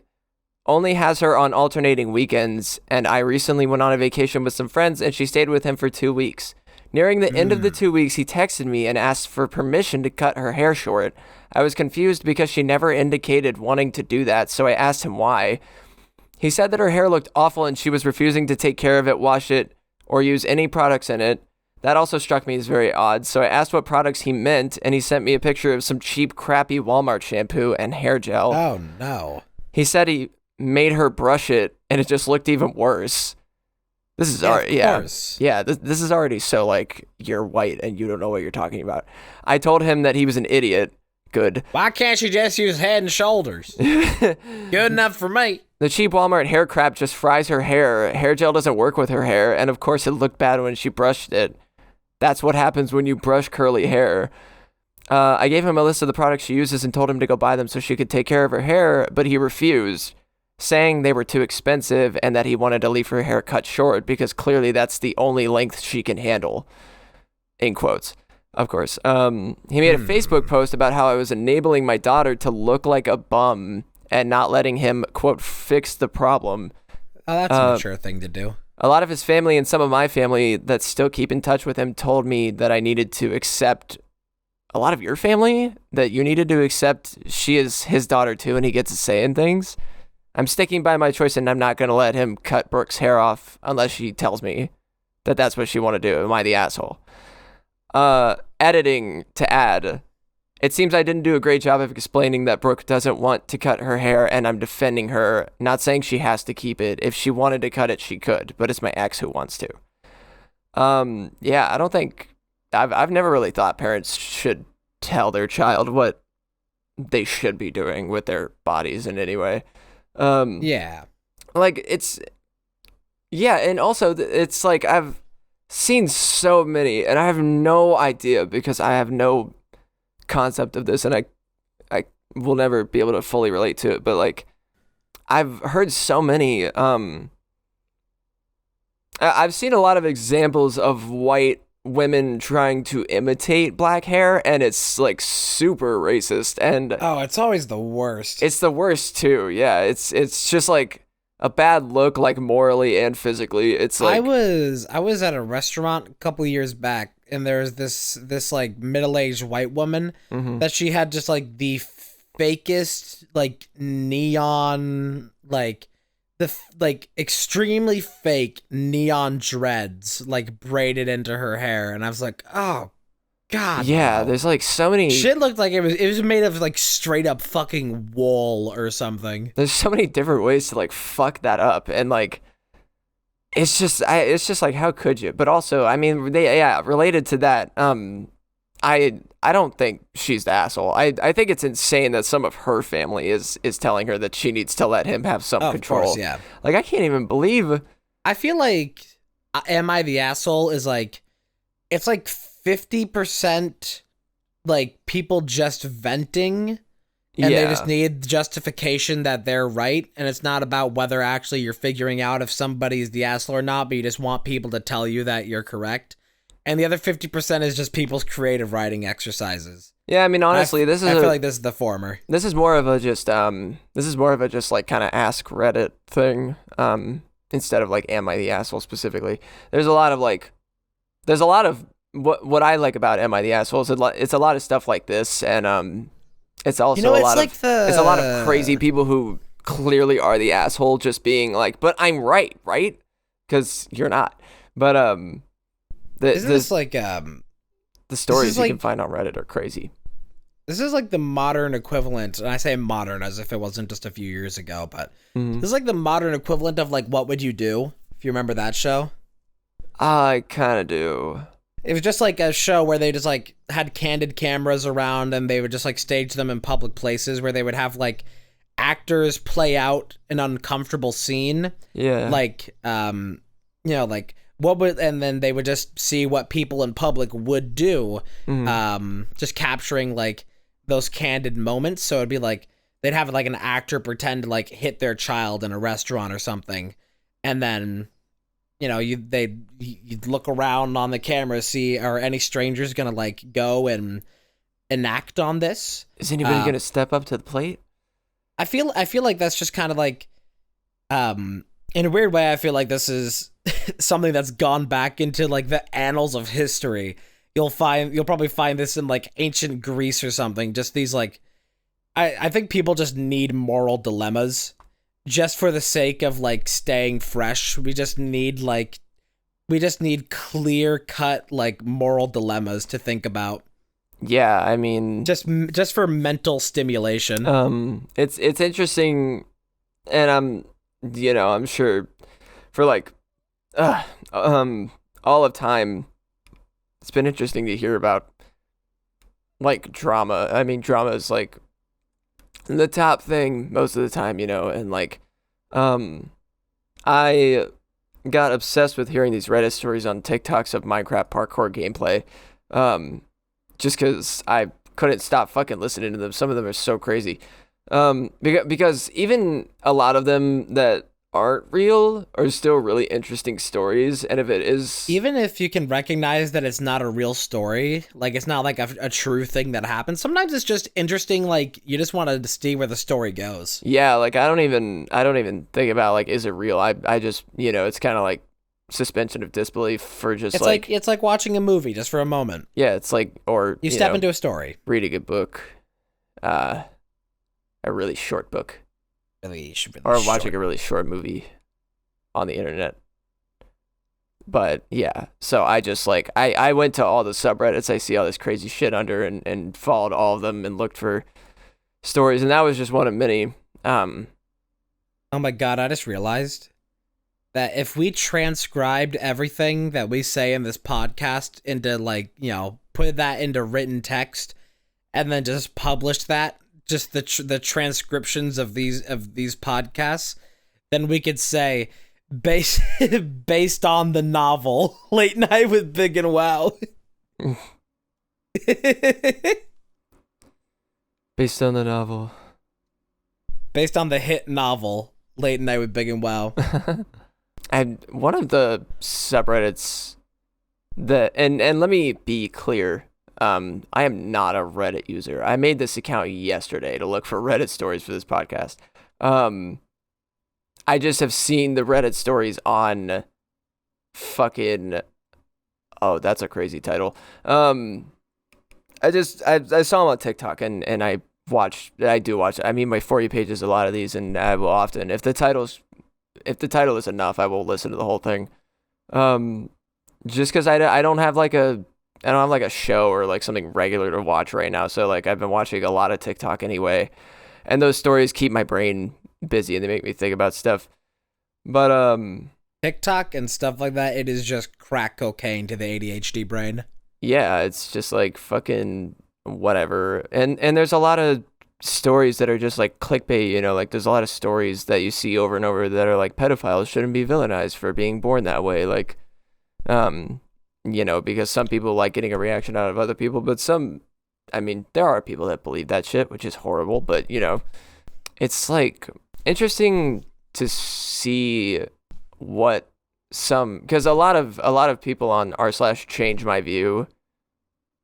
only has her on alternating weekends, and I recently went on a vacation with some friends, and she stayed with him for 2 weeks. Nearing the end of the 2 weeks, he texted me and asked for permission to cut her hair short. I was confused because she never indicated wanting to do that, so I asked him why. He said that her hair looked awful and she was refusing to take care of it, wash it, or use any products in it. That also struck me as very odd, so I asked what products he meant, and he sent me a picture of some cheap, crappy Walmart shampoo and hair gel. Oh, no. He said he made her brush it, and it just looked even worse. This is already, this is already so, like, you're white and you don't know what you're talking about. I told him that he was an idiot. Good. Why can't you just use Head and Shoulders? Good enough for me. The cheap Walmart hair crap just fries her hair. Hair gel doesn't work with her hair, and of course it looked bad when she brushed it. That's what happens when you brush curly hair. I gave him a list of the products she uses and told him to go buy them so she could take care of her hair, but he refused, saying they were too expensive and that he wanted to leave her hair cut short because clearly that's the only length she can handle. In quotes, of course. He made a Facebook post about how I was enabling my daughter to look like a bum and not letting him, quote, fix the problem. Oh, that's a mature thing to do. A lot of his family and some of my family that still keep in touch with him told me that I needed to accept. A lot of your family that you needed to accept she is his daughter too and he gets a say in things. I'm sticking by my choice and I'm not going to let him cut Brooke's hair off unless she tells me that that's what she want to do. Am I the asshole? Editing to add. It seems I didn't do a great job of explaining that Brooke doesn't want to cut her hair and I'm defending her, not saying she has to keep it. If she wanted to cut it, she could, but it's my ex who wants to. Yeah, I don't think I've never really thought parents should tell their child what they should be doing with their bodies in any way. Yeah. Like and also it's like I've seen so many and I have no idea because I have no concept of this and I will never be able to fully relate to it, but like I've heard so many I've seen a lot of examples of white women trying to imitate black hair and it's like super racist and oh, it's always the worst. It's the worst too. Yeah, it's just like a bad look, like morally and physically. It's like I was at a restaurant a couple years back, and there was this like middle-aged white woman that she had just like the fakest like neon like extremely fake neon dreads like braided into her hair, and I was like, oh god, yeah, no. there's like so many Shit looked like it was made of like straight up fucking wool or something. There's so many different ways to like fuck that up, and like it's just like, how could you? But also, I mean, related to that, I don't think she's the asshole. I think it's insane that some of her family is telling her that she needs to let him have some control. Of course, yeah. Like, I can't even believe. I feel like Am I the Asshole is like, it's like 50% like people just venting, and they just need justification that they're right, and it's not about whether actually you're figuring out if somebody's the asshole or not, but you just want people to tell you that you're correct. And the other 50% is just people's creative writing exercises. Yeah, I mean, honestly, I feel like this is the former. This is more of a just like kind of ask Reddit thing, instead of like, am I the asshole specifically? There's a lot of what I like about Am I the Asshole is it's a lot of stuff like this, and it's also it's a lot of crazy people who clearly are the asshole just being like, but I'm right? Because you're not. But the stories you can find on Reddit are crazy. This is like the modern equivalent, and I say modern as if it wasn't just a few years ago, but this is like the modern equivalent of like What Would You Do? If you remember that show. I kind of do. It was just like a show where they just like had candid cameras around, and they would just like stage them in public places where they would have like actors play out an uncomfortable scene. Yeah. Like, like and then they would just see what people in public would do. Just capturing like those candid moments. So it'd be like, they'd have like an actor pretend to like hit their child in a restaurant or something. And then, you'd look around on the camera, see, are any strangers going to like go and enact on this? Is anybody going to step up to the plate? I feel like that's just kind of like, in a weird way, I feel like this is something that's gone back into like the annals of history. You'll probably find this in like ancient Greece or something. Just these like, I think people just need moral dilemmas just for the sake of like staying fresh. We just need clear cut like moral dilemmas to think about. Yeah, I mean, just for mental stimulation. It's interesting, and I'm sure for like all of time, it's been interesting to hear about like drama. I mean, drama is like the top thing most of the time, and like I got obsessed with hearing these Reddit stories on TikToks of Minecraft parkour gameplay, just because I couldn't stop fucking listening to them. Some of them are so crazy, because even a lot of them that aren't real are still really interesting stories. And if it is, even if you can recognize that it's not a real story, like it's not like a true thing that happened, sometimes it's just interesting. Like you just want to see where the story goes. Yeah, like I don't even think about like, is it real? I just, it's kind of like suspension of disbelief for just it's like watching a movie just for a moment. Yeah, it's like, or you step into a story, reading a book, a really short book. Or watching a really short movie on the internet. But yeah, so I just like, I went to all the subreddits I see all this crazy shit under, and followed all of them and looked for stories, and that was just one of many. Oh my god, I just realized that if we transcribed everything that we say in this podcast into like, put that into written text and then just published that, just the transcriptions of these podcasts, then we could say based on the novel Late Night with Big and Wow. Based on the novel. Based on the hit novel Late Night with Big and Wow. And one of the subreddits and let me be clear, I am not a Reddit user. I made this account yesterday to look for Reddit stories for this podcast. I just have seen the Reddit stories on fucking, oh, that's a crazy title. I saw them on TikTok, and I do watch. I mean, my For You page is a lot of these, and I will often, if the title is enough, I will listen to the whole thing. Just because I don't have like a show or like something regular to watch right now. So like I've been watching a lot of TikTok anyway, and those stories keep my brain busy and they make me think about stuff. But TikTok and stuff like that, it is just crack cocaine to the ADHD brain. Yeah, it's just like fucking whatever. And there's a lot of stories that are just like clickbait, you know, like there's a lot of stories that you see over and over that are like pedophiles shouldn't be villainized for being born that way. Like, you know, because some people like getting a reaction out of other people, but I mean, there are people that believe that shit, which is horrible, but you know, it's like interesting to see what because a lot of people on r/change my view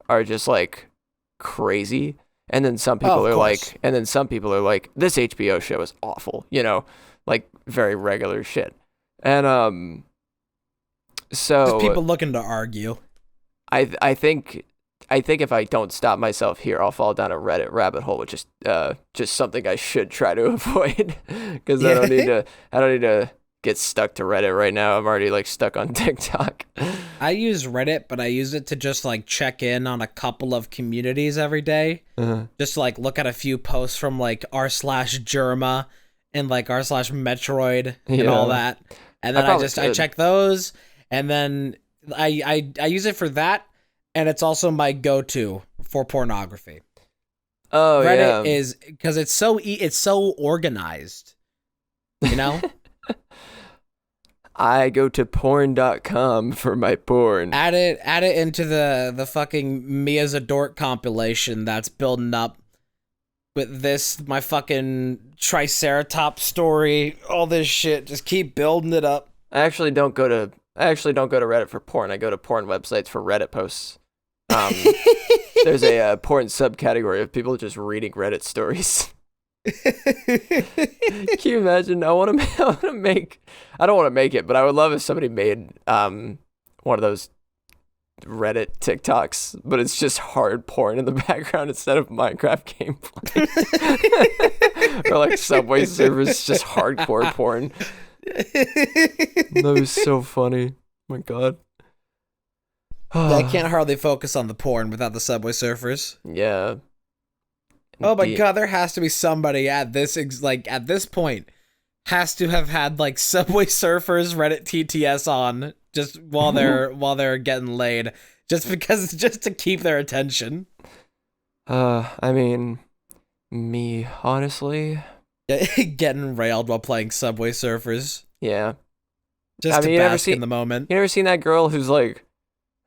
are just like crazy, and then some people are like, this HBO show is awful, you know, like very regular shit. And so just people looking to argue. I think if I don't stop myself here, I'll fall down a Reddit rabbit hole, which is just something I should try to avoid, because I don't need to get stuck to Reddit right now. I'm already like stuck on TikTok. I use Reddit, but I use it to just like check in on a couple of communities every day. Just to like look at a few posts from like r/Germa and like r/Metroid and all that. And then I check those, and then I use it for that, and it's also my go-to for pornography. Oh, Reddit is because it's so organized, you know? I go to porn.com for my porn. Add it into the fucking Me as a Dork compilation that's building up with this, my fucking Triceratops story, all this shit. Just keep building it up. I actually don't go to Reddit for porn. I go to porn websites for Reddit posts. There's a porn subcategory of people just reading Reddit stories. Can you imagine? I don't want to make it, but I would love if somebody made one of those Reddit TikToks, but it's just hard porn in the background instead of Minecraft gameplay. Or like Subway Surfers, just hardcore porn. That was so funny. Oh my God. I can't hardly focus on the porn without the Subway Surfers. Yeah. Oh my God, there has to be somebody at this point has to have had like Subway Surfers Reddit TTS on just while they're getting laid, just to keep their attention. I mean, me, honestly. Getting railed while playing Subway Surfers. Yeah. Just to bask in the moment. You ever seen that girl who's like,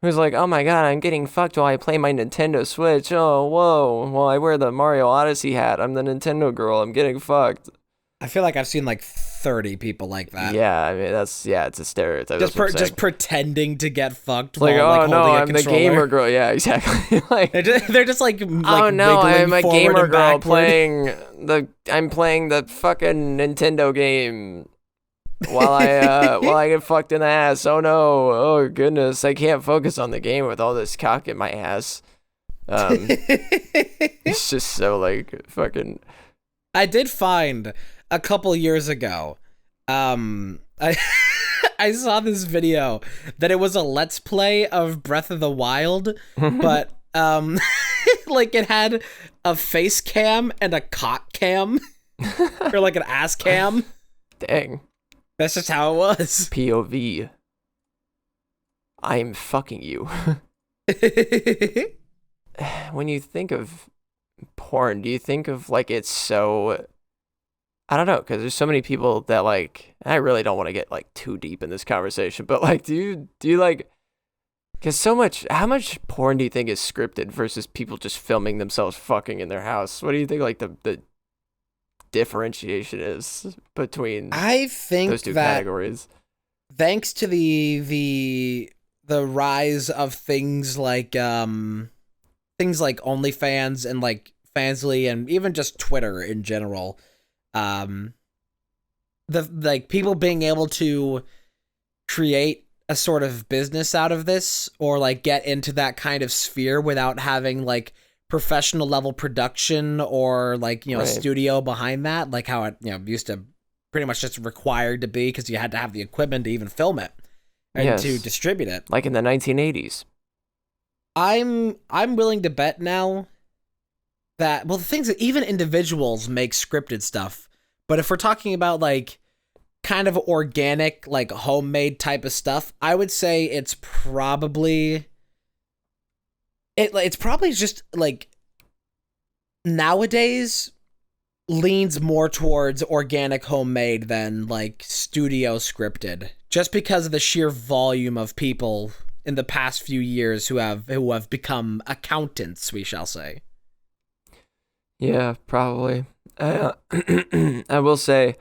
oh my God, I'm getting fucked while I play my Nintendo Switch. Oh, whoa. Well, I wear the Mario Odyssey hat. I'm the Nintendo girl. I'm getting fucked. I feel like I've seen like 30 people like that. Yeah, I mean, it's a stereotype. Just pretending to get fucked. Like, while, oh no, I'm the gamer girl. Yeah, exactly. Like, they're just like oh no, I'm a gamer girl backward. I'm playing the fucking Nintendo game while I get fucked in the ass. Oh no, oh goodness, I can't focus on the game with all this cock in my ass. It's just so like fucking. I did find a couple years ago, I saw this video that it was a Let's Play of Breath of the Wild, but like it had a face cam and a cock cam, or like an ass cam. Dang. That's just how it was. POV. I'm fucking you. When you think of porn, do you think of like it's so, I don't know, because there's so many people that like, I really don't want to get like too deep in this conversation, but like do you like, because how much porn do you think is scripted versus people just filming themselves fucking in their house? What do you think like the differentiation is between I think those two categories? Thanks to the rise of things like OnlyFans and like Fansly and even just Twitter in general, the like people being able to create a sort of business out of this or like get into that kind of sphere without having like professional level production or like, you know, a studio behind that, like how it, you know, used to pretty much just required to be because you had to have the equipment to even film it and to distribute it. Like in the 1980s. I'm willing to bet now that, well, the things that even individuals make scripted stuff, but if we're talking about like kind of organic, like homemade type of stuff, I would say it's probably just like nowadays leans more towards organic homemade than like studio scripted, just because of the sheer volume of people in the past few years who have become accountants, we shall say. Yeah, probably. I will say,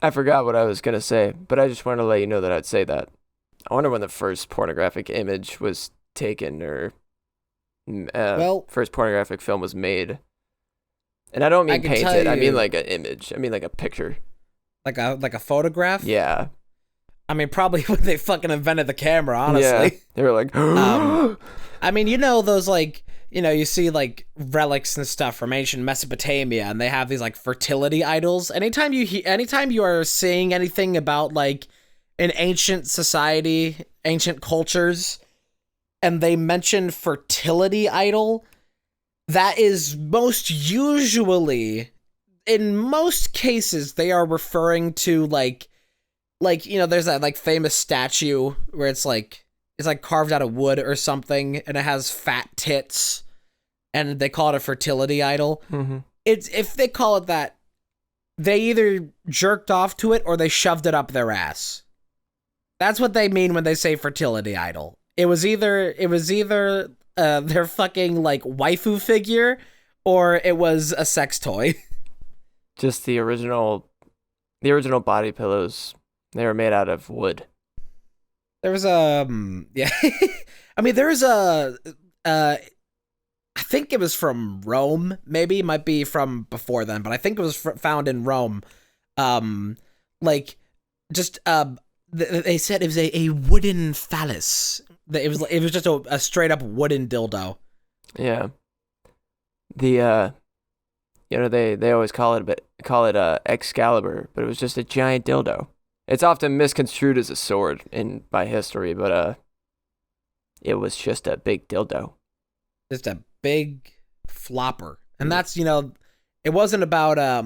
I forgot what I was going to say, but I just wanted to let you know that I'd say that. I wonder when the first pornographic image was taken, or first pornographic film was made. And I don't mean painted, I mean like an image. I mean like a picture. Like a photograph? Yeah. I mean, probably when they fucking invented the camera, honestly. Yeah, they were like, I mean, those like, you see like relics and stuff from ancient Mesopotamia, and they have these like fertility idols. Anytime you are seeing anything about like an ancient society, ancient cultures, and they mention fertility idol, that is most usually, in most cases, they are referring to like there's that like famous statue where it's like carved out of wood or something, and it has fat tits, and they call it a fertility idol. Mm-hmm. If they call it that, they either jerked off to it or they shoved it up their ass. That's what they mean when they say fertility idol. It was either their fucking like waifu figure, or it was a sex toy. Just the original body pillows. They were made out of wood. There was yeah. I mean, there's I think it was from Rome. Maybe it might be from before then, but I think it was found in Rome. They said it was a wooden phallus. It was just a straight up wooden dildo. Yeah. The they always call it Excalibur, but it was just a giant dildo. It's often misconstrued as a sword by history, but it was just a big dildo. Just a big flopper. And that's, it wasn't about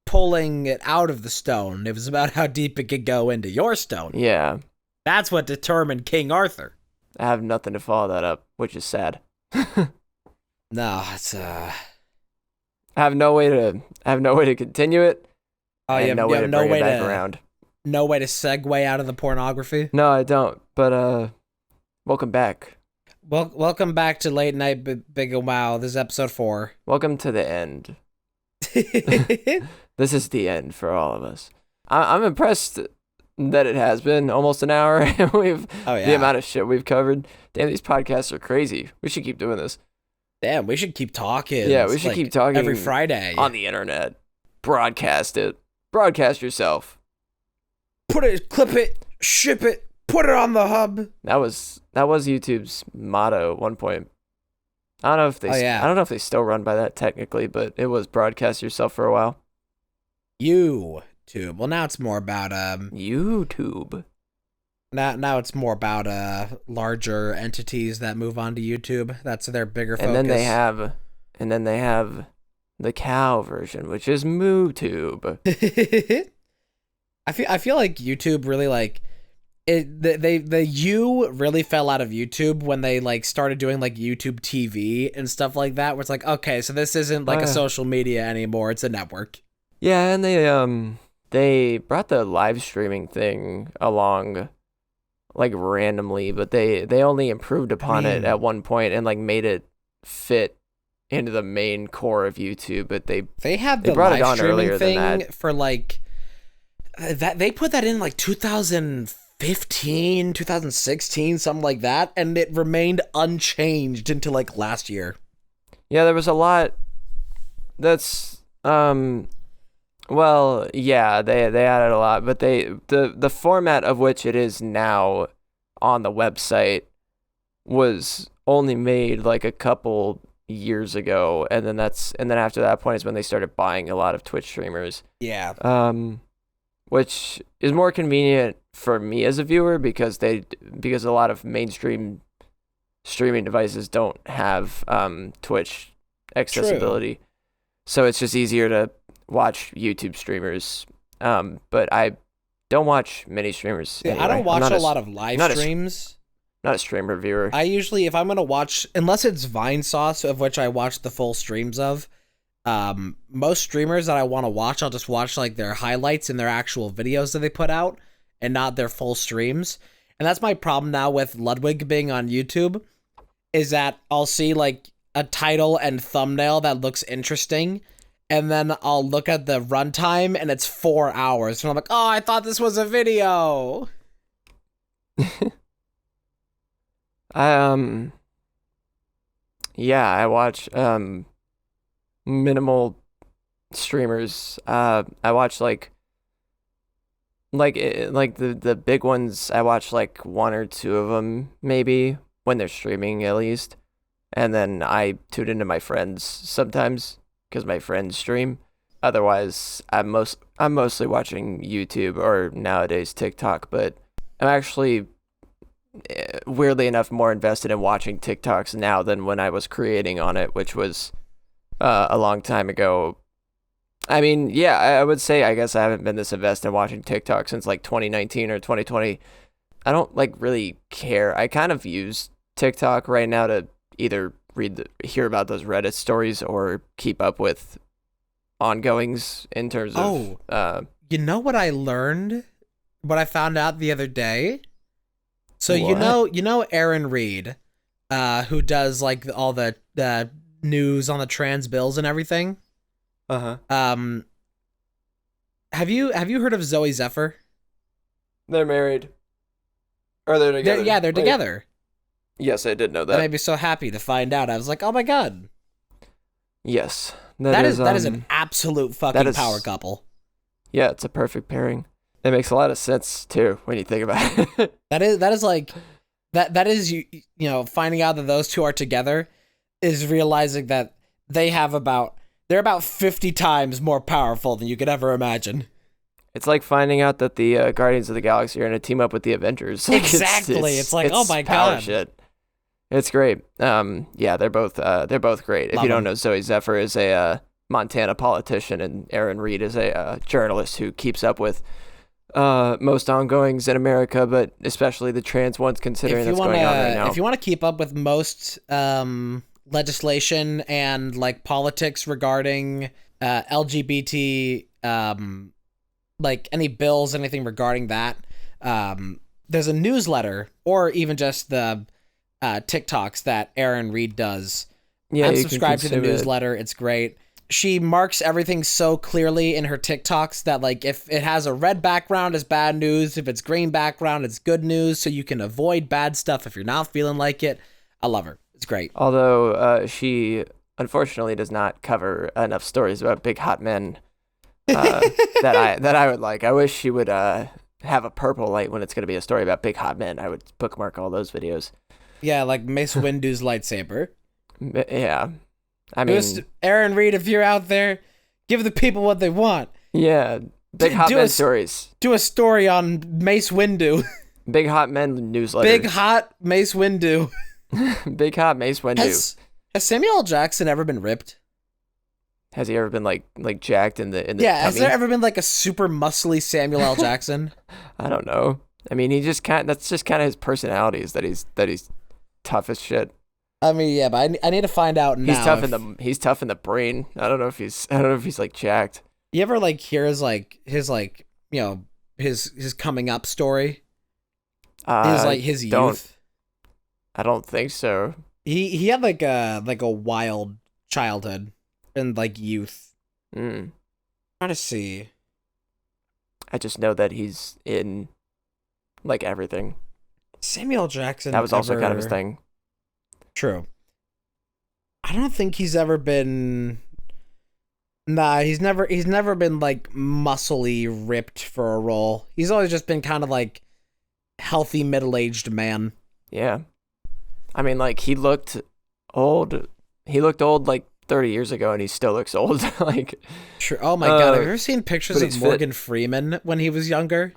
pulling it out of the stone. It was about how deep it could go into your stone. Yeah. That's what determined King Arthur. I have nothing to follow that up, which is sad. No, it's I have no way to continue it. Oh, you have no way to bring it back around. No way to segue out of the pornography? No, I don't. But welcome back. Welcome back to Late Night Big Wow. This is episode 4. Welcome to the end. This is the end for all of us. I'm impressed that it has been almost an hour. The amount of shit we've covered. Damn, these podcasts are crazy. We should keep doing this. Damn, we should keep talking. Yeah, we should keep talking every Friday on the internet. Broadcast it. Broadcast yourself. Put it, clip it, ship it, put it on the hub. That was YouTube's motto at one point. I don't know if they still run by that technically, but it was broadcast yourself for a while. YouTube. Well, now it's more about YouTube. Now it's more about larger entities that move on to YouTube. That's their bigger focus. And then they have the cow version, which is MooTube. I feel like YouTube really like it. The U really fell out of YouTube when they like started doing like YouTube TV and stuff like that. Where it's like, okay, so this isn't like a social media anymore; it's a network. Yeah, and they brought the live streaming thing along, like randomly, but they only improved upon it at one point and like made it fit into the main core of YouTube. But they had the brought live it on streaming earlier thing than that. For like that. They put that in like 2015, 2016, something like that, and it remained unchanged until like last year. Yeah, there was a lot. That's well, yeah, they added a lot, but the format of which it is now on the website was only made like a couple years ago, and then after that point is when they started buying a lot of Twitch streamers. Yeah. Which is more convenient for me as a viewer because a lot of mainstream streaming devices don't have Twitch accessibility. True. So it's just easier to watch YouTube streamers, but I don't watch many streamers. Yeah, anyway. I don't watch I'm a not lot of live streams. Not a streamer viewer. I usually, if I'm gonna watch, unless it's Vine Sauce, of which I watch the full streams of, most streamers that I want to watch, I'll just watch like their highlights and their actual videos that they put out, and not their full streams. And that's my problem now with Ludwig being on YouTube, is that I'll see like a title and thumbnail that looks interesting, and then I'll look at the runtime and it's 4 hours. And I'm like, oh, I thought this was a video. Yeah, I watch minimal streamers. I watch like the big ones. I watch like one or two of them maybe when they're streaming at least, and then I tune into my friends sometimes because my friends stream. Otherwise, I'm mostly watching YouTube or nowadays TikTok. But I'm actually weirdly enough more invested in watching TikToks now than when I was creating on it, which was a long time ago. I mean, yeah, I would say I guess I haven't been this invested in watching TikTok since like 2019 or 2020. I don't like really care. I kind of use TikTok right now to either hear about those Reddit stories or keep up with ongoings in terms of you know what I learned? What I found out the other day? So What? you know Aaron Reed, who does like all the news on the trans bills and everything? Uh-huh. Have you heard of Zoe Zephyr? They're married. Or they're together. They're together. Yes, I did know That that. made me so happy to find out. I was like, oh my god. Yes. That is an absolute fucking power couple. Yeah, it's a perfect pairing. It makes a lot of sense too when you think about it. That is like that is you know, finding out that those two are together is realizing that they're about 50 times more powerful than you could ever imagine. It's like finding out that the Guardians of the Galaxy are going to team up with the Avengers. Like, Exactly. It's like, oh my power god. shit. It's great. Yeah, they're both great. If Love you don't them. know, Zoe Zephyr is a Montana politician, and Aaron Reed is a journalist who keeps up with most ongoings in America, but especially the trans ones, considering that's going on right now. If you want to keep up with most legislation and like politics regarding LGBT, like any bills, anything regarding that, there's a newsletter or even just the TikToks that Aaron Reed does. Yeah, I'm you can subscribed to the consume it. newsletter. It's great. She marks everything so clearly in her TikToks that like if it has a red background, it's bad news. If it's green background, it's good news. So you can avoid bad stuff if you're not feeling like it. I love her. It's great. Although she unfortunately does not cover enough stories about big hot men that I would like. I wish she would have a purple light when it's going to be a story about big hot men. I would bookmark all those videos. Yeah, like Mace Windu's lightsaber. Yeah. I mean, Aaron Reed, if you're out there, give the people what they want. yeah, big hot do men a- stories. Do a story on Mace Windu. Big hot men newsletter. Big hot Mace Windu. Big hot Mace Windu. Has Samuel L. Jackson ever been ripped? Has he ever been like jacked in the Yeah, has tummy? there ever been like a super muscly Samuel L. Jackson? I don't know. I mean, that's just kind of his personality is that he's tough as shit. I mean, yeah, but I need to find out now. He's tough in the brain. I don't know if he's like jacked. You ever like hear his you know his coming up story? His youth. I don't think so. He had like a wild childhood and like youth. Mm. Trying to see. I just know that he's in like everything. Samuel Jackson. That was also kind of his thing. True. I don't think he's ever been. Nah, he's never been like muscly ripped for a role. He's always just been kind of like healthy middle-aged man. Yeah. I mean, like he looked old. He looked old like 30 years ago, and he still looks old. Like. True. Oh my god! Have you ever seen pictures but of he's Morgan Freeman when he was younger?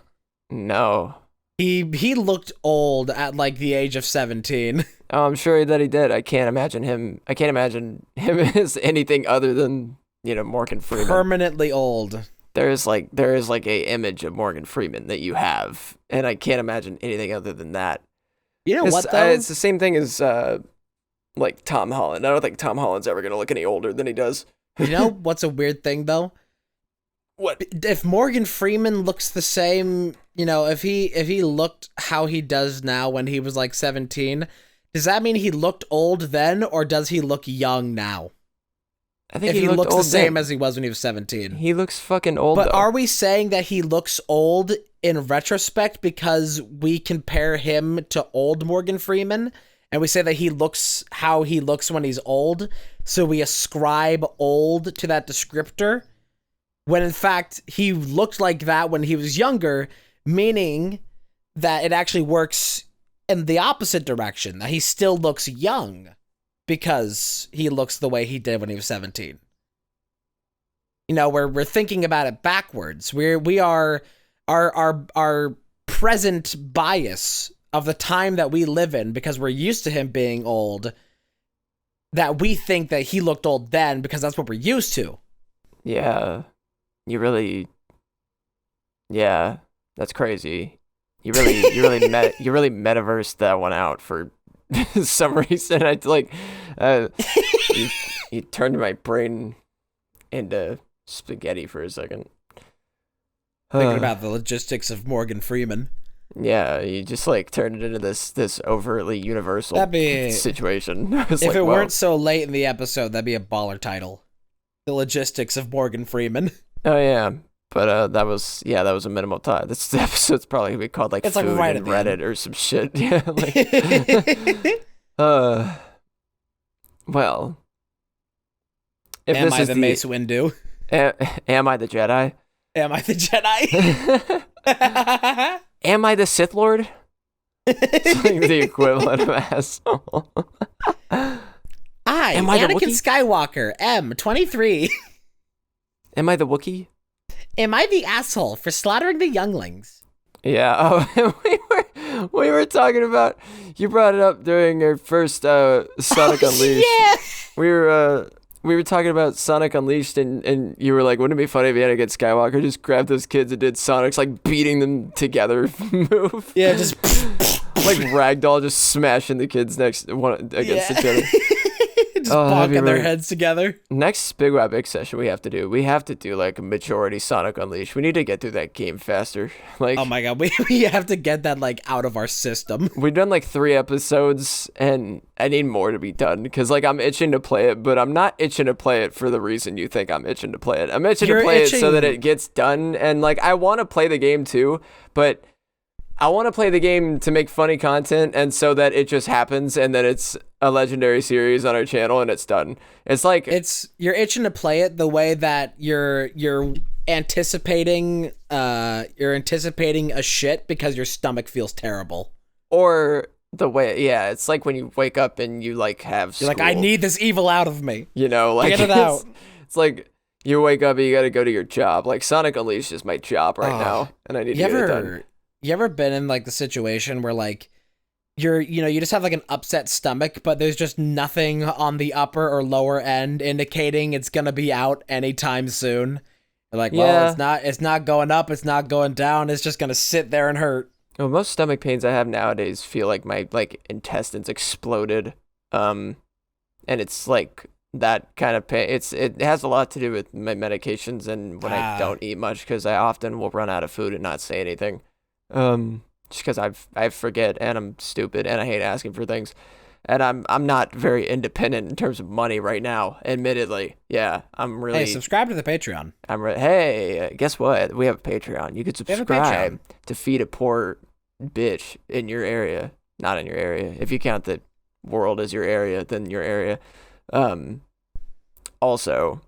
No. He looked old at like the age of 17. Oh, I'm sure that he did. I can't imagine him as anything other than Morgan Freeman. Permanently old. There is like a image of Morgan Freeman that you have, and I can't imagine anything other than that. You know what though? It's the same thing as like Tom Holland. I don't think Tom Holland's ever gonna look any older than he does. You know what's a weird thing though? What if Morgan Freeman looks the same? If he looked how he does now when he was like 17, does that mean he looked old then, or does he look young now? I think if he looks the same then. as he was when he was 17. He looks fucking old. But though. Are we saying that he looks old in retrospect because we compare him to old Morgan Freeman, and we say that he looks how he looks when he's old, so we ascribe old to that descriptor, when in fact he looked like that when he was younger, meaning that it actually works in the opposite direction, that he still looks young because he looks the way he did when he was 17. We're thinking about it backwards. We are our present bias of the time that we live in, because we're used to him being old, that we think that he looked old then because that's what we're used to. Yeah. Yeah, that's crazy. You really metaversed that one out for some reason. You turned my brain into spaghetti for a second. Thinking about the logistics of Morgan Freeman. Yeah, you just turned it into this overtly universal situation. If it weren't so late in the episode, that'd be a baller title. The logistics of Morgan Freeman. Oh yeah. But that was a minimal time. This episode's probably gonna be called it's Food right and Reddit or some shit. Yeah. Well, if am this I is the Mace Windu? Am I the Jedi? Am I the Jedi? Am I the Sith Lord? It's the equivalent of asshole. Am I Anakin Skywalker, M23. Am I the Wookiee? Am I the asshole for slaughtering the younglings? Yeah. Oh, we were talking about. You brought it up during our first Sonic Unleashed. Yeah. We were talking about Sonic Unleashed, and you were like, "Wouldn't it be funny if Anakin Skywalker just grabbed those kids and did Sonic's beating them together move?" Yeah, just ragdoll, just smashing the kids against each other. Just bonking their heads together. Next BigWowBig session we have to do a majority Sonic Unleashed. We need to get through that game faster. Oh my god, we have to get that out of our system. We've done 3 episodes, and I need more to be done because I'm itching to play it, but I'm not itching to play it for the reason you think I'm itching to play it. I'm itching to play it so that it gets done, and I want to play the game too, but I want to play the game to make funny content, and so that it just happens, and then it's a legendary series on our channel, and it's done. You're itching to play it the way that you're anticipating a shit because your stomach feels terrible. Or the way, yeah, it's when you wake up and you have school. You're I need this evil out of me. Get it out. It's you wake up and you got to go to your job. Sonic Unleashed is my job right now, and I need to get it done. You ever been in the situation where you just have an upset stomach, but there's just nothing on the upper or lower end indicating it's gonna be out anytime soon? You're well, it's not going up, it's not going down, it's just gonna sit there and hurt. Well, most stomach pains I have nowadays feel like my intestines exploded, and it's that kind of pain. It has a lot to do with my medications and when I don't eat much, because I often will run out of food and not say anything. Just because I forget, and I'm stupid, and I hate asking for things, and I'm not very independent in terms of money right now. Admittedly, yeah, I'm really. Hey, subscribe to the Patreon. Hey, guess what? We have a Patreon. You could subscribe to feed a poor bitch in your area. Not in your area. If you count the world as your area, then your area. Also,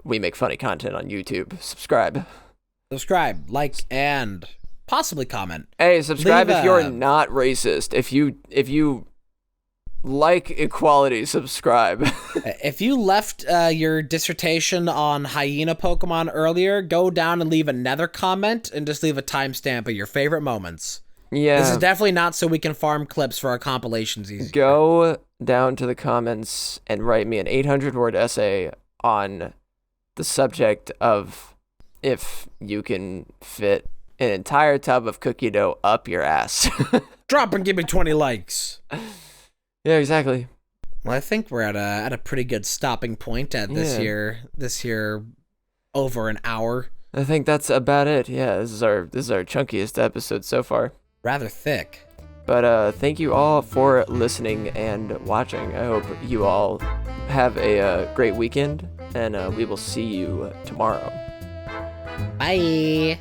we make funny content on YouTube. Subscribe, like, and possibly comment. Hey, subscribe if you're not racist. If you like equality, subscribe. If you left your dissertation on hyena Pokemon earlier, go down and leave another comment and just leave a timestamp of your favorite moments. Yeah. This is definitely not so we can farm clips for our compilations easier. Go down to the comments and write me an 800-word essay on the subject of if you can fit an entire tub of cookie dough up your ass. Drop and give me 20 likes. Yeah, exactly. Well, I think we're at a pretty good stopping point at this here over an hour. I think that's about it. Yeah, this is our chunkiest episode so far. Rather thick. But thank you all for listening and watching. I hope you all have a great weekend, and we will see you tomorrow. Bye.